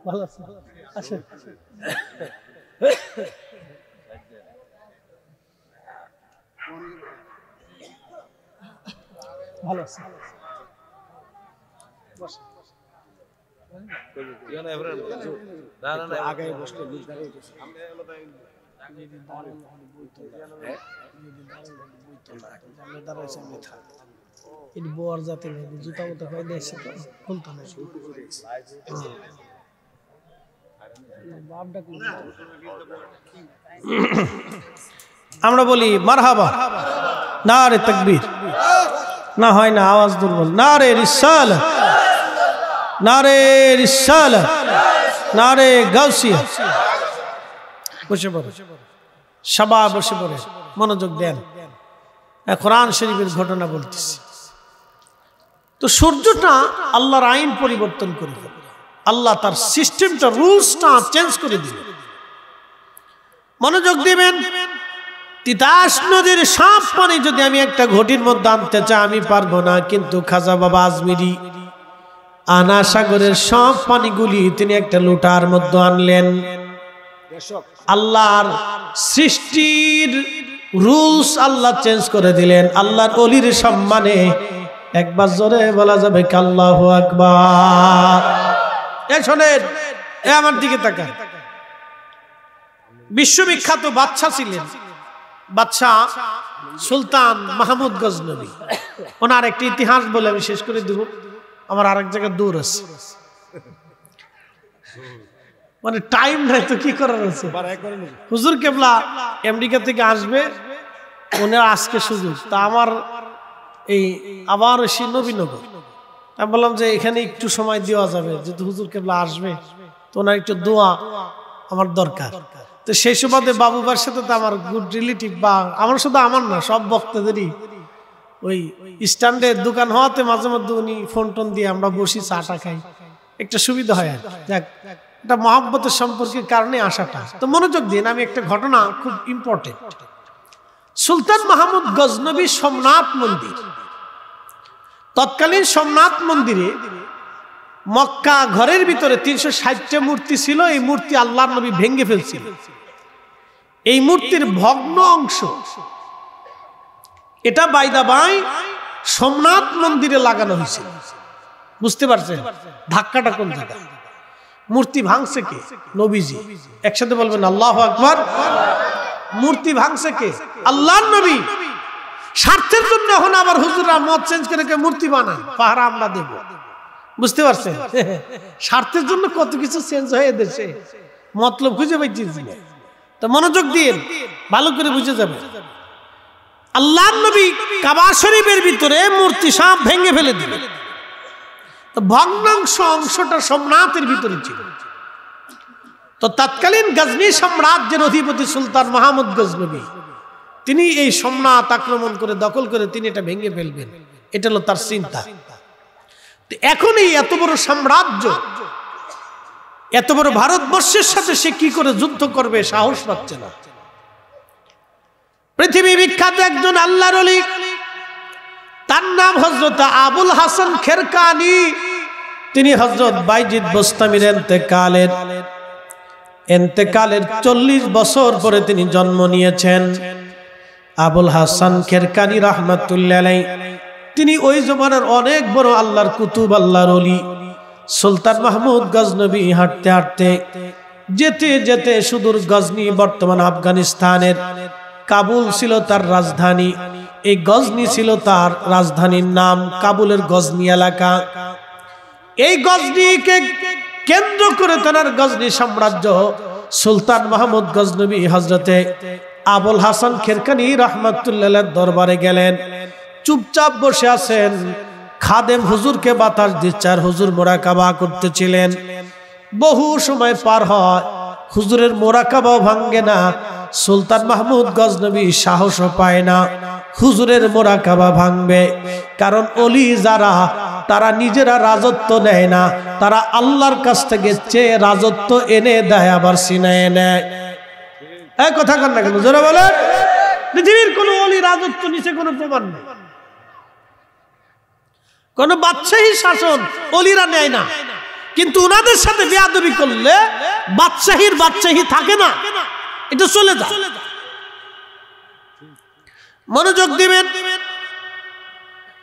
ভালো আছে? আসেন। ভালো আছে? আগে বসলে বর জাতের জুতা মতো হয়ে দিয়েছে তো খুলতো না। আমরা বলি মারহাবা, নারে তাকবীর। না হয় না, আওয়াজ দুর্বল। নারে রিসালাত, নারে রিসালাত, নারে গাউসিয়া। বসে পড়ে সবাই, বসে পড়ে মনোযোগ দেন। কোরআন শরীফের ঘটনা বলতেছি। তো সূর্যটা আল্লাহর আইন পরিবর্তন করে দিল। আল্লাহ তার সিস্টেমটা, রুলসটা চেঞ্জ করে দিল। মনোযোগ দিবেন। তিতাস নদীর সব পানি যদি আমি একটা ঘটির মধ্যে আনতে চাই আমি পারবো না, কিন্তু খাজা বাবা আজমিরি আনা সাগরের সব পানিগুলি তিনি একটা লোটার মধ্যে আনলেন। আল্লাহর সৃষ্টির রুলস আল্লাহ চেঞ্জ করে দিলেন আল্লাহর ওলির সম্মানে। একবার জোরে বলা যাবে আল্লাহু আকবার। শোনেন, আমার দিকে তাকান। বিশ্ববিখ্যাত বাদশা ছিলেন, বাদশা সুলতান মাহমুদ গজনবী। ওনার একটি ইতিহাস বলে আমি শেষ করে দেব, আমার আরেক জায়গায় দূর আছে, মানে টাইম নাই তো কি করার আছে। হুজুর কেবলা আমেরিকা থেকে আসবে, ওনার আজকে সুযোগ। তা আমার এই আবার সেই নবীনগর, আমি বললাম যে এখানে একটু সময় দেওয়া যাবে, যেহেতু হুজুর কেবলা আসবে তো ওনার একটু দোয়া আমার দরকার। তো সেই সুবাদে বাবুবার সাথে তো আমার গুড রিলেটিভ, বা আমার শুধু আমার না সব বক্তাদেরই ওই স্ট্যান্ডে দোকান হওয়াতে মাঝে মধ্যে উনি ফোন টোন দিয়ে আমরা বসি, চাটা খাই, একটা সুবিধা হয়। আর দেখ, এটা মহব্বতের সম্পর্কের কারণে আসাটা। তো মনোযোগ দিন, আমি একটা ঘটনা খুব ইম্পর্টেন্ট। সুলতান মাহমুদ গজনবী সোমনাথ মন্দির, তৎকালীন সোমনাথ মন্দিরে মক্কা ঘরের ভিতরে 360টা মূর্তি ছিল। এই মূর্তি আল্লাহর নবী ভেঙে ফেলছিল। এই মূর্তির ভগ্ন অংশ এটা বাইদাবাই সোমনাথ মন্দিরে লাগানো হয়েছিল। বুঝতে পারছেন ধাক্কাটা কোন জায়গা? মূর্তি ভাঙছে কে? নবীজি। একসাথে বলবেন আল্লাহু আকবার। মূর্তি ভাঙছে কে? আল্লাহর নবী। স্বার্থের জন্য এখন আবার হুজুররা মত চেঞ্জ করে মূর্তি বানান, পাহারা আমরা দেব। বুঝতে পারছেন স্বার্থের জন্য কত কিছু চেঞ্জ হয়ে দেশে, মতলব খুঁজে পাইতেছি না। তো মনোযোগ দিয়ে ভালো করে বুঝে যাবে। আল্লাহর নবী কাবা শরীফের ভিতরে মূর্তি সব ভেঙে ফেলে দিলেন। তো ভগ্নাংশ অংশটা সোমনাথের ভিতরে ছিল। তো তৎকালীন গজনী সাম্রাজ্যের অধিপতি সুলতান মাহমুদ গজনবী তিনি এই সোমনাথ আক্রমণ করে দখল করে তিনি এটা ভেঙে ফেলবেন, এটা হলো তার চিন্তা। এখন এই এত বড় সাম্রাজ্য, এত বড় ভারতবর্ষের সাথে সে কি করে যুদ্ধ করবে সাহস পাচ্ছে না। পৃথিবী বিখ্যাত একজন আল্লাহর ওলি, তার নাম হযরত আবুল হাসান খেরকানি। তিনি হযরত বাইজিদ বোস্তামির এন্তেকালের 40 বছর পরে তিনি জন্ম নিয়েছেন। আবুল হাসান খেরকানি রাহমাতুল্লাহ আলাইহি তিনি ওই জমানার অনেক বড় আল্লাহর কুতুব, আল্লাহর ওলি। সুলতান মাহমুদ গজনবী হাঁটতে হাঁটতে যেতে যেতে সুদূর গজনী, বর্তমান আফগানিস্তানের কাবুল ছিল তার রাজধানী। এই গজনী ছিল তার রাজধানীর নাম, কাবুলের গজনী এলাকা। এই গজনীকে কেন্দ্র করে তার গজনী সাম্রাজ্য। সুলতান মাহমুদ গজনবী হযরতে আবুল হাসান খেরকানি রাহমাতুল্লাহ দরবারে গেলেন। চুপচাপ বসে আছেন, খাদেম হুজুরকে বাতাস দিচ্ছে আর হুজুর মোরাকাবা করতেছিলেন। বহু সময় পার হয়, হুজুরের মোরাকাবাও ভাঙ্গে না। সুলতান মাহমুদ গজনবী সাহসও পায় না হুজুরের মোরাকাবা ভাঙবে। কারণ ওলি যারা, তারা নিজেরা রাজত্ব নেয় না, তারা আল্লাহর কাছ থেকে চেয়ে রাজত্ব এনে দেয়, আবার সিনায় নেয়। এই কথা কন না কেন? জোরে বলে। পৃথিবীর কোন ওলি রাজত্ব নিচে কোনো প্রমাণ নেই। কোন বাদশাহী শাসন ওলিরা নেয় না, কিন্তু উনাদের সাথে বেয়াদবি করলে বাদশাহী থাকে না, এটা চলে যায়। মনোযোগ দিবেন।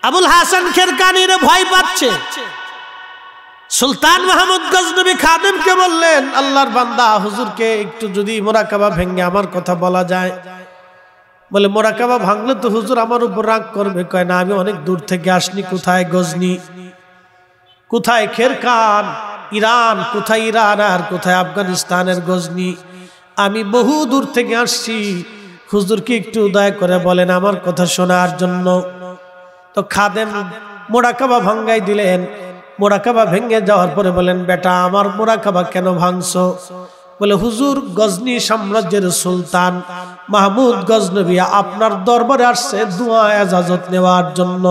আবুল হাসান খেরকানির ভয় পাচ্ছে। সুলতান মাহমুদ গজনবী খাদেমকে বললেন, আল্লাহর বান্দা হুজুরকে একটু যদি মোরাকাবা ভেঙে আমার কথা বলা যায়। বলে মোরাকাবা ভাঙলে তো হুজুর আমার উপর রাগ করবে। কয় না, আমি অনেক দূর থেকে আসনি। কোথায় গজনী, কোথায় খেরকান, ইরান, কোথায় ইরান আর কোথায় আফগানিস্তানের গজনী। আমি বহু দূর থেকে আসছি, হুজুরকে একটু দয়া করে বলেন আমার কথা শোনার জন্য। তো খাদেম মোরাকাবা ভাঙ্গাই দিলেন। মোরাকাবা ভেঙে যাওয়ার পরে বলেন, বেটা আমার মোরাকাবা কেন ভাঙছো? বলে হুজুর, গজনী সাম্রাজ্যের সুলতান মাহমুদ গজনবী আপনার দরবারে আসছে দোয়া ইজাজত নেওয়ার জন্য।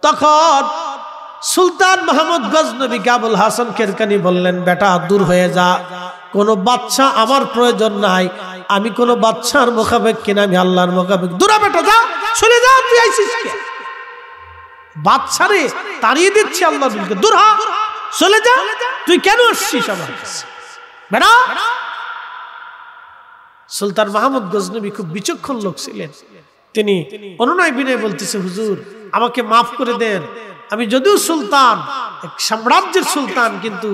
তখন সুলতান মাহমুদ গজনবীকে আবুল হাসান খেরকানি বললেন, বেটা দূর হয়ে যা, কোন বাদশা আমার প্রয়োজন নাই। আমি কোন বাদশার মোকাবেক কিনা, আমি আল্লাহর মোকাবেক। দূরা বেটা যা, চলে যা, তুই আইছিস কে? বাদশারে তাড়িয়ে দিচ্ছি আল্লাহর বিলকে, দূর হ, চলে যা, তুই কেন আসছিস আমার কাছে? বেটা। সুলতান মাহমুদ গজনবী খুব বিচক্ষণ লোক ছিলেন। তিনি অনুনয় বিনয় বলতেছে, হুজুর আমাকে মাফ করে দেন। আমি যদিও সুলতান, এক সাম্রাজ্যের সুলতান, কিন্তু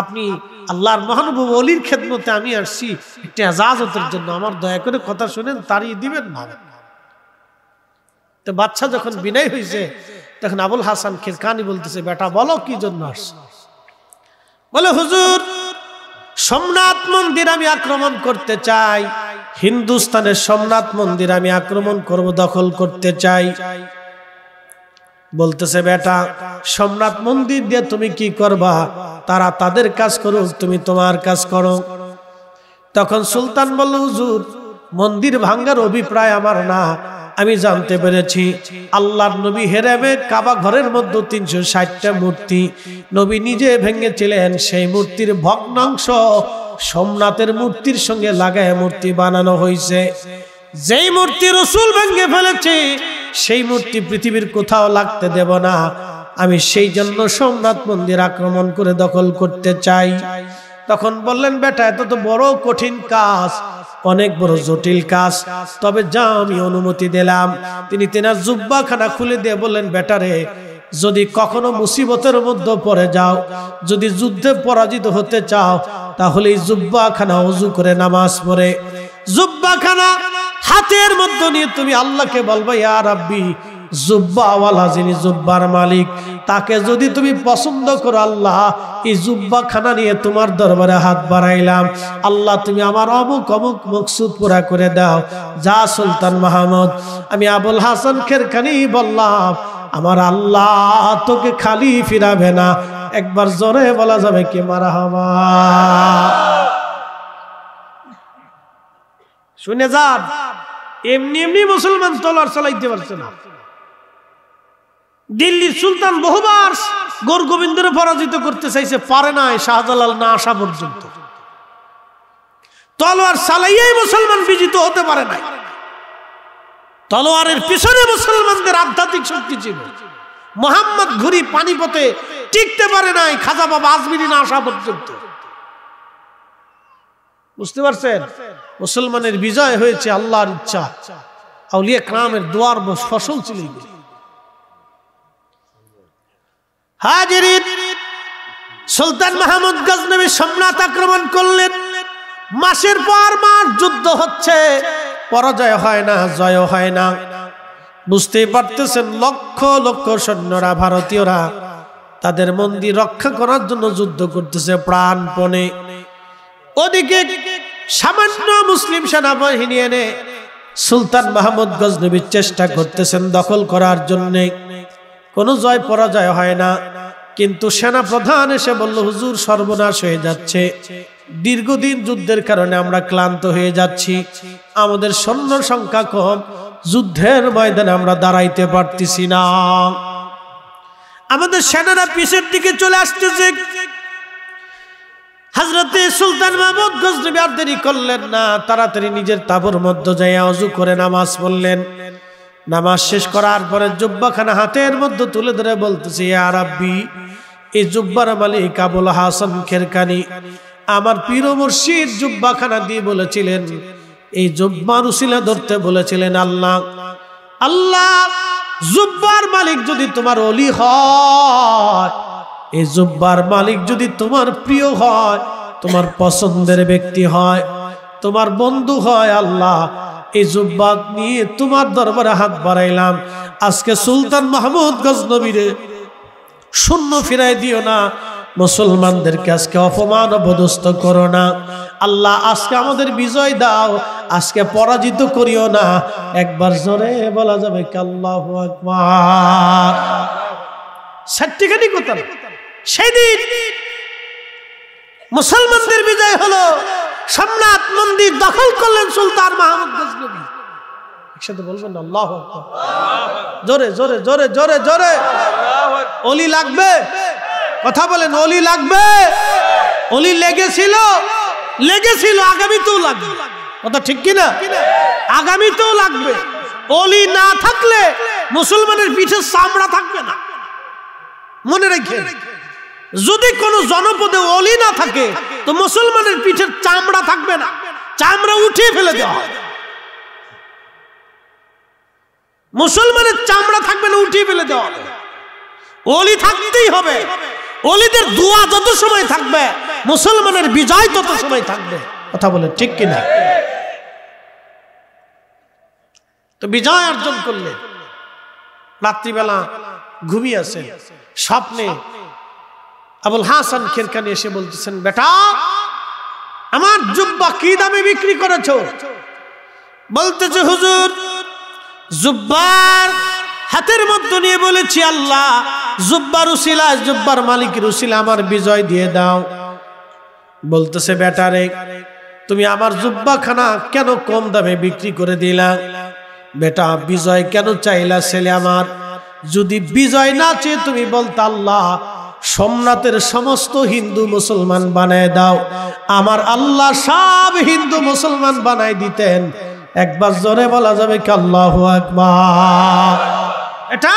আপনি আল্লাহর মহানুভব ওলির খেদমতে আমি আসছি একটা ইজাজতের জন্য। আমার দয়া করে কথা শুনেন, তাড়িয়ে দিবেন না। তো বাদশা যখন বিনয় হয়েছে, তখন আবুল হাসান খেরকানি বলতেছে, বেটা বলো কি জন্য আসছো? বলে হুজুর, সোমনাথ মন্দির আমি আক্রমণ করতে চাই। হিন্দুস্তানের সোমনাথ মন্দির আমি আক্রমণ করব, দখল করতে চাই। বলতেছে, বেটা সোমনাথ মন্দির দিয়ে তুমি কি করবা? তারা তাদের কাজ করুক, তুমি তোমার কাজ করো। তখন সুলতান বলল, হুজুর মন্দির ভাঙ্গার অভিপ্রায় আমার না। আমি জানতে পেরেছি আল্লাহর নবী হেরেমে কাবা ঘরের মধ্যে 360টা মূর্তি নবী নিজে ভেঙেছিলেন। সেই মূর্তির ভগ্নাংশ সোমনাথের মূর্তির সঙ্গে লাগায় মূর্তি বানানো হয়েছে। যেই মূর্তি রাসূল ভেঙে ফেলেছে, সেই মূর্তি পৃথিবীর কোথাও লাগতে দেব না। আমি সেই জন্য সোমনাথ মন্দির আক্রমণ করে দখল করতে চাই। তখন বললেন, বেটা এত তো বড় কঠিন কাজ, অনেক বড় জটিল কাজ, তবে যা আমি অনুমতি দিলাম। তিনি তেনার জুব্বাখানা খুলে দিয়ে বললেন, বেটারে যদি কখনো মুসিবতের মধ্যে পড়ে যাও, যদি যুদ্ধে পরাজিত হতে চাও, তাহলে এই জুব্বাখানা ওযু করে নামাজ পড়ে জুব্বাখানা হাতের মধ্যে নিয়ে তুমি আল্লাহকে বলবা, ইয়া রাব্বি, জুব্বাওয়ালা যিনি জুব্বার মালিক, তাকে যদি তুমি পছন্দ করো আল্লাহ, এই জুব্বাখানা নিয়ে তোমার দরবারে হাত বাড়াইলাম, আল্লাহ তুমি আমার অমুক অমুক মকসুদ পুরা করে দাও। যা সুলতান মাহমুদ, আমি আবুল হাসান খেরকানি বললাম, আমার আল্লাহ তোকে খালি ফিরাবে না। একবার জোরে বলা যাবে কি মারহাবা? শুনে যান, এমনি এমনি মুসলমান তলোয়ার চালাইতে পারছে না। দিল্লির সুলতান বহুবার গৌর গোবিন্দরে পরাজিত করতে চাইছে, পারে নাই, শাহজালাল না আসা পর্যন্ত। তলোয়ার চালাইয়াই মুসলমান বিজিত হতে পারে নাই। তলোয়ারের পিছনে মুসলমানদের আধ্যাত্মিক শক্তি ছিল। মোহাম্মদ ঘুরি পানিপথে টিকতে পারে নাই খাজা বাবা আজমিরি না আসা পর্যন্ত। বুঝতে পারছেন? মুসলমানের বিজয় হয়েছে আল্লাহর ইচ্ছা, আউলিয়া কেরামের দোয়ার ফসল ছিল। হাজিরিন, সুলতান মাহমুদ গজনবী সম্রাট আক্রমণ করলেন। মাসের পর মাস যুদ্ধ হচ্ছে, পরাজয় হয় না, জয় হয় না। বুঝতেই পারতেছেন, লক্ষ লক্ষ সৈন্যরা, ভারতীয়রা তাদের মন্দির রক্ষা করার জন্য যুদ্ধ করতেছে প্রাণপণে। ওদিকে সামান্য মুসলিম সেনাবাহিনী এনে সুলতান মাহমুদ গজনবীর চেষ্টা করতেছেন দখল করার জন্য। কোনো জয় পরাজয় হয় না। কিন্তু সেনা প্রধান এসে বলল, হুজুর সর্বনাশ হয়ে যাচ্ছে, দীর্ঘদিন যুদ্ধের কারণে আমরা ক্লান্ত হয়ে যাচ্ছি, আমাদের সৈন্য সংখ্যা কম, যুদ্ধের ময়দানে আমরা দাঁড়াইতে পারতেছি না, আমাদের সেনারা পিছের দিকে চলে আসতেছে। হযরতে সুলতান মাহমুদ গজনবী আর দেরি করলেন না, তাড়াতাড়ি নিজের তাঁবুর মধ্যে যাইয়া ওযু করে নামাজ পড়লেন। নামাজ শেষ করার পরে জুব্বাখানা হাতের মধ্যে তুলে ধরে বলতেছে, ইয়া রাব্বি, এই জুব্বার মালিক আবুল হাসান খেরকানি আমার পীর মুর্শিদ জুব্বাখানা দিয়ে বলেছিলেন, এই জুব্বার উসিলা ধরতে বলেছিলেন, আল্লাহ আল্লাহ, জুব্বার মালিক যদি তোমার ওলি হয়, এই জুব্বার মালিক যদি তোমার প্রিয় হয়, তোমার পছন্দের ব্যক্তি হয়, তোমার বন্ধু হয়, আল্লাহ এই জুব্বা নিয়ে তোমার দরবারে হাত বাড়াইলাম। আজকে সুলতান মাহমুদ গজনবীরে শূন্য ফিরাই দিও না, মুসলমানদেরকে আজকে অপমান অপদস্থ করো না আল্লাহ, আজকে আমাদের বিজয় দাও, আজকে পরাজিত করিও না। একবার জোরে বলা যাবে কি আল্লাহু আকবার? সার্টিফিকেটই কথা। সেদিন মুসলমানদের বিজয় হলো, সম্রাট মন্দির দখল করলেন সুলতান মাহমুদ গজনবী। একসাথে বলবেন আল্লাহু আকবার, জোরে জোরে জোরে জোরে জোরে। ওলি লাগবে, কথা বলেন, ওলি লাগবে। ওলি লেগেছিল, লেগেছিল, আগামীতেও লাগবে, কথা ঠিক কিনা? আগামীতেও লাগবে। ওলি না থাকলে মুসলমানের পিঠে চামড়া থাকবে না, মনে রাখেন। যদি কোনো জনপদে ওলি না থাকে তো মুসলমানের পিঠের চামড়া থাকবে না, চামড়া উঠিয়ে ফেলে দেওয়া হয়। মুসলমানের চামড়া থাকবে না, উঠিয়ে ফেলে দেওয়া হবে। ওলি থাকতেই হবে। ওলিদের দোয়া যত সময় থাকবে, মুসলমানের বিজয় তত সময় থাকবে, কথা বলে ঠিক কিনা? তো বিজয় অর্জন করলে রাত্রিবেলা ঘুমিয়ে আছেন, স্বপ্নে আবুল হাসান খেরকানি এসে বলতেছেন, বেটা আমার জুব্বা কি দামে বিক্রি করেছো? বলতেছে, হুজুর জুব্বার হাতের মধ্যে নিয়ে বলেছি, আল্লাহ জুব্বার উসিলা, জুব্বার মালিকের উসিলা আমার বিজয় দিয়ে দাও। বলতেছে, বেটা রে, তুমি আমার জুব্বাখানা কেন কম দামে বিক্রি করে দিলা? বেটা বিজয় কেন চাইলা ছেলে আমার? যদি বিজয় না চেয়ে তুমি বলতে, আল্লাহ সোমনাথের সমস্ত হিন্দু মুসলমান বানায় দাও, আমার আল্লাহ সব হিন্দু মুসলমান বানাই দিতেন। একবার জোরে বলা যাবে কি আল্লাহু আকবার? এটা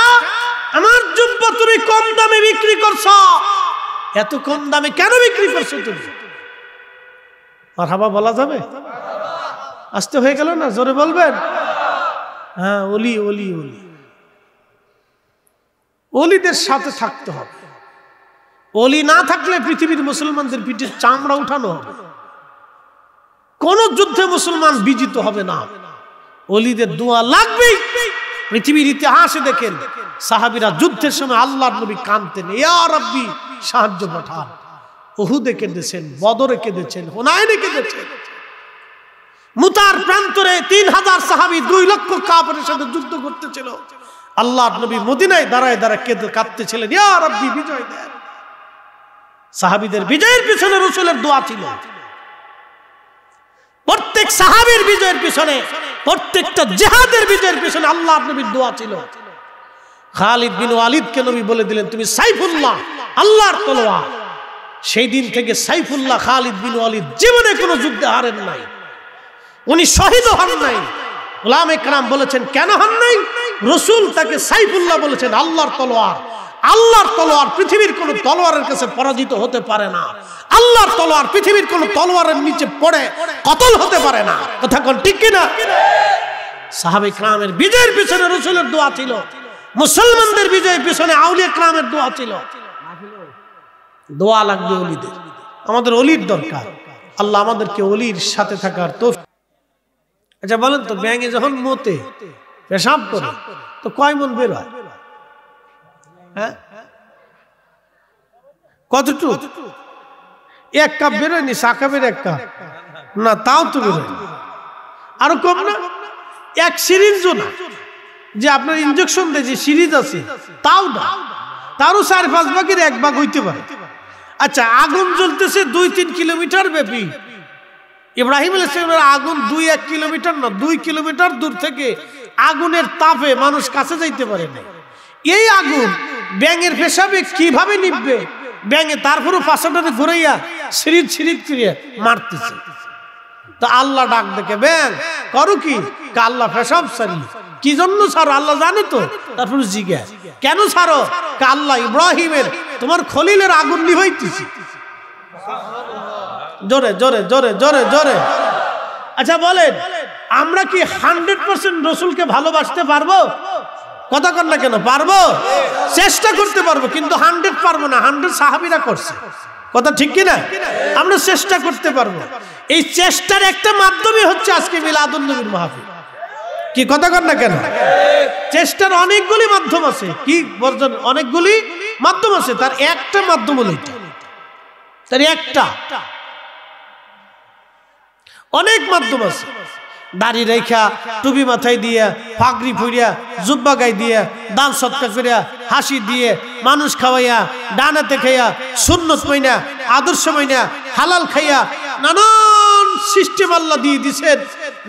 আমার জুব্বা তুমি কম দামে বিক্রি করছো, এত কম দামে কেন বিক্রি করছো তুমি? মারহাবা বলা যাবে? আসতে হয়ে গেল না, জোরে বলবেন। হ্যাঁ, ওলি ওলি ওলি ওলিদের সাথে থাকতে হবে। ওলি না থাকলে পৃথিবীর মুসলমানদের পিঠে চামড়া উঠানো হবে, কোন যুদ্ধে মুসলমান বিজিত হবে না। ওলিদের দোয়া লাগবেই। পৃথিবীর ইতিহাসে দেখেন সাহাবীরা যুদ্ধের সময় আল্লাহর নবী কাঁদতেন, ইয়া রাব্বি সাহায্য পাঠান। উহুদে কেঁদেছেন, বদরে কেঁদেছেন, হুনাইনে কেঁদেছেন। মুতার প্রান্তরে 3000 সাহাবী 2 লক্ষ কাফেরের সাথে যুদ্ধ করতেছিল। আল্লাহর নবী মদিনায় দাঁড়ায় দাঁড়ায় কাঁদতেছিলেন, ইয়া রাব্বি বিজয় দেন। সাহাবীদের বিজয়ের পিছনে রাসূলের দোয়া ছিল। প্রত্যেক সাহাবীর বিজয়ের পিছনে, প্রত্যেকটা জিহাদের বিজয়ের পিছনে আল্লাহর নবীর দোয়া ছিল। খালিদ বিন ওয়ালিদকে নবী বলে দিলেন, তুমি সাইফুল্লাহ, আল্লাহর তলোয়ার। সেই দিন থেকে সাইফুল্লাহ খালিদ বিন ওয়ালিদ জীবনে কোনো যুদ্ধে হারেন নাই, উনি শহীদ হন নাই। উলামায়ে কেরাম বলেছেন কেন হন নাই? রাসূল তাকে সাইফুল্লাহ বলেছেন, আল্লাহর তলোয়ার। আল্লাহর তলোয়ার পৃথিবীর কোন তলোয়ারের কাছে পরাজিত হতে পারে না। আল্লাহর তলোয়ার পৃথিবীর কোন তলোয়ারের নিচে পড়ে কতল হতে পারে না। কথা কোন ঠিক কিনা? সাহাবায়ে কেরামের বিজয়ের পিছনে রাসূলের দোয়া ছিল, মুসলমানদের বিজয়ের পিছনে আউলিয়া কেরামের দোয়া ছিল। দোয়া লাগবে ওলিদের, আমাদের ওলির দরকার। আল্লাহ আমাদেরকে ওলির সাথে থাকার তৌফিক। আচ্ছা বলেন তো, ব্যাঙে যখন মতে পেশাব করে তো কয় মন বের হয়? হ্যাঁ, কতটুকু? 1 কাপ বেরোয়নি, চা কাপের 1 কাপ না, তাও তো বেরোয়নি। আরো কম না? 1 সিরিঞ্জও না, যে আপনার ইনজেকশন দেয় যে সিরিজ আছে তাও না, তারও 4-5 ভাগের 1 ভাগ হইতে পারে। আচ্ছা, আগুন জ্বলতেছে 2-3 কিলোমিটার ব্যাপী। ইব্রাহিম আলাইহিস সালামের আগুন 2-1 কিলোমিটার না, 2 কিলোমিটার দূর থেকে আগুনের তাপে মানুষ কাছে যাইতে পারে না। এই আগুন ব্যাঙের পেশাবে কিভাবে নিববে? ব্যাঙে তারপরও পাশাটারে ঘুরাইয়া সিরিজ সিরিজ করিয়া মারতেছে। তো আল্লাহ ডাক দেখে, ব্যাঙ করো কি? আল্লাহ পেশাব সারি। কি জন্য ছাড়ো? আল্লাহ জানে তো। তারপর জিজ্ঞা, কেন ছাড়ো? আল্লাহ ইব্রাহিমের, তোমার খলিলের আগুন নিভাইতেছি। জোরে জোরে জোরে জোরে জোরে। আচ্ছা বলেন, আমরা কি 100% রাসূলকে ভালোবাসতে পারবো? কথা কর না কেন? পারবো, চেষ্টা করতে পারবো, কিন্তু 100 পারবো না। 100 সাহাবীরা করছে। কথা ঠিক কিনা? আমরা চেষ্টা করতে পারবো। এই চেষ্টার একটা মাধ্যমই হচ্ছে আজকে মিলাদুন নবীর মাহফিল। কি কথা কর না কেন? চেষ্টার অনেকগুলি মাধ্যম আছে। কি বর্জন? অনেকগুলি মাধ্যম আছে, তার একটা মাধ্যম হলো এটা। তার একটা, অনেক মাধ্যম আছে। দাড়ি রেখা, টুপি মাথায় দিয়া, পাগড়ি পরিয়া, জুব্বা গায়ে দিয়া, দান সৎকার করিয়া, হাসি দিয়ে, মানুষ খাওয়াইয়া, ডানাতে খাইয়া, সুন্নত মাইনা, আদর্শ মাইনা, হালাল খাইয়া, নানান সিস্টেম আল্লাহ দিয়ে দিছেন,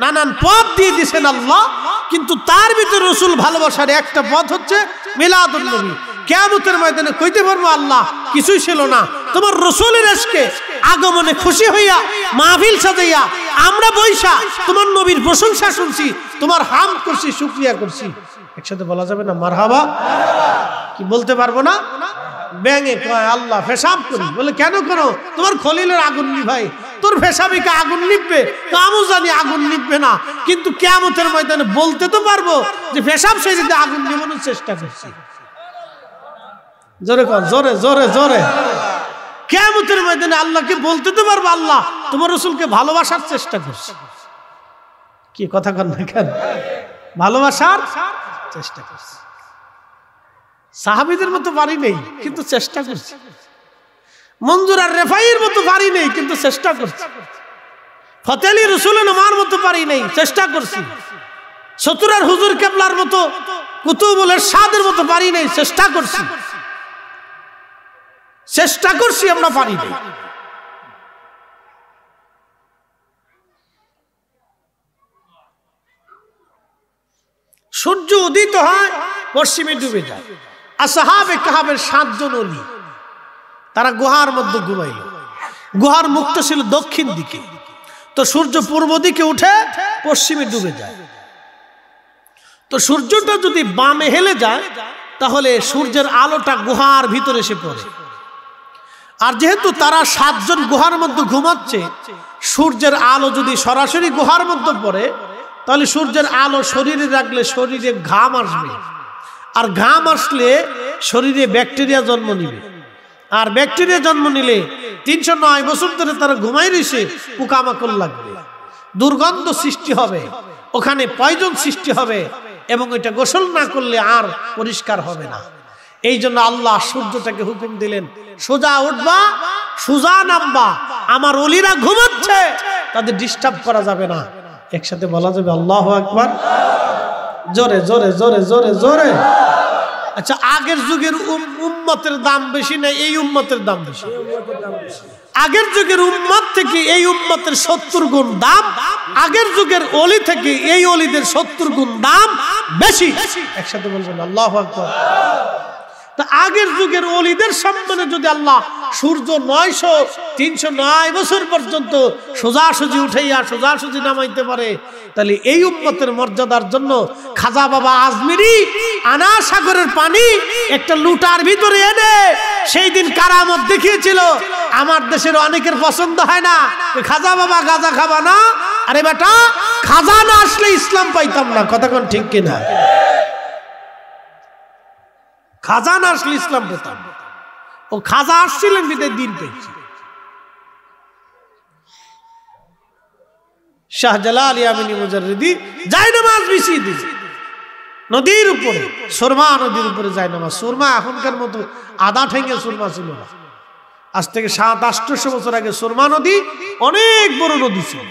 নানান পথ দিয়ে দিছেন আল্লাহ। কিন্তু তার ভিতরে রাসূল ভালোবাসার একটা পথ হচ্ছে মিলাদুন নবী। কিয়ামতের ময়দানে কইতে পারবো, আল্লাহ কিছুই ছিল না, তোমার রাসূলের আজকে আগমনে খুশি হইয়া মাহফিল সাজাইয়া আমরা বৈশা তোমার নবীর প্রশংসা শুনছি, তোমার হামদ করছি, শুকরিয়া করছি। একসাথে বলা যাবে না মারহাবা? কি বলতে পারবো না? ব্যাঙে কয় আল্লাহ পেশাব করি, বলে কেন করো? তোমার খলিলের আগুন নিভাই। তোর পেশাবিকে আগুন নিববে? কামও জানি আগুন নিববে না, কিন্তু কিয়ামতের ময়দানে বলতে তো পারবো যে পেশাব শরীরে আগুন নিভানোর চেষ্টা করছি। জোরে কর, জোরে জোরে জোরে। কিয়ামতের ময়দানে আল্লাহকে বলতে তো পারবো, আল্লাহ তোমার রাসূলকে ভালোবাসার চেষ্টা করছি। কি কথা কর না কেন? ভালোবাসার চেষ্টা করছি। সাহাবীদের মতো পারি নেই, কিন্তু চেষ্টা করছি। মঞ্জুর আর রেফাইয়ের মতো পারি নেই, কিন্তু চেষ্টা করছি। ফতেহ আলী রসুলের আমার মতো পারি নেই, চেষ্টা করছি। সতুরার হুজুর কেবলার মতো, কুতুবুল ইরশাদের মতো পারি নেই, চেষ্টা করছি। চেষ্টা করছি, আমরা পারি নাই। সূর্য উদিত হয়, পশ্চিমে ডুবে যায়। আসহাবে কাহাবের 7 জন ওলি, তারা গুহার মধ্যে ঘুমাইল। গুহার মুখটা ছিল দক্ষিণ দিকে, তো সূর্য পূর্ব দিকে উঠে পশ্চিমে ডুবে যায়। তো সূর্যটা যদি বামে হেলে যায়, তাহলে সূর্যের আলোটা গুহার ভিতরে এসে পড়ে। আর যেহেতু তারা 7 জন গুহার মধ্যে ঘুমাচ্ছে, সূর্যের আলো যদি সরাসরি গুহার মধ্যে পড়ে, তাহলে সূর্যের আলো শরীরে রাখলে শরীরে ঘাম আসবে, আর ঘাম আসলে শরীরে ব্যাকটেরিয়া জন্ম নিবে, আর ব্যাকটেরিয়া জন্ম নিলে 309 বছর ধরে তারা ঘুমাই রয়েছে, পোকামাকড় লাগবে, দুর্গন্ধ সৃষ্টি হবে, ওখানে পয়জন সৃষ্টি হবে, এবং এটা গোসল না করলে আর পরিষ্কার হবে না। এই জন্য আল্লাহ সূর্যটাকে হুকুম দিলেন, সোজা উঠবা, সোজা নামবা, আমার ওলিরা ঘুমাচ্ছে, তাদের ডিস্টার্ব করা যাবে না। একসাথে বলা যাবে আল্লাহু আকবার, জোরে জোরে জোরে জোরে জোরে। আচ্ছা, আগের যুগের উম্মতের দাম বেশি না এই উম্মতের দাম বেশি? আগের যুগের উম্মত থেকে এই উম্মতের 70 গুণ দাম, আগের যুগের ওলি থেকে এই ওলিদের 70 গুণ দাম বেশি। একসাথে বলবেন আল্লাহু আকবার। তা আগের যুগের ওলিদের সম্মানে যদি আল্লাহ সূর্য 309 বছর পর্যন্ত সোজাসুজি উঠাইয়া সোজাসুজি নামাইতে পারে, তাহলে এই উম্মতের মর্যাদার জন্য খাজা বাবা আজমিরি আনা সাগরের পানি একটা লুটার ভিতরে এনে সেই দিন কারামত দেখিয়েছিল। আমার দেশের অনেকের পছন্দ হয় না, খাজা বাবা গাঁজা খাবা না, আরে বেটা খাজা না আসলে ইসলাম পাইতাম না, কথা কোন ঠিক কিনা? খাজা না আসলে ইসলাম পেতাম, ও খাজা আসছিলেন বিদায় দিন পেয়েছি। শাহজালাল ইয়ামিনী মুজাররিদি জায়নামাজ বিছিয়ে দিয়েছে নদীর উপরে, সুরমা নদীর উপরে জায়নামাজ। সুরমা এখনকার মতো আধা ঠেঙ্গে সুরমা ছিল না, আজ থেকে 700-800 বছর আগে সুরমা নদী অনেক বড় নদী ছিল।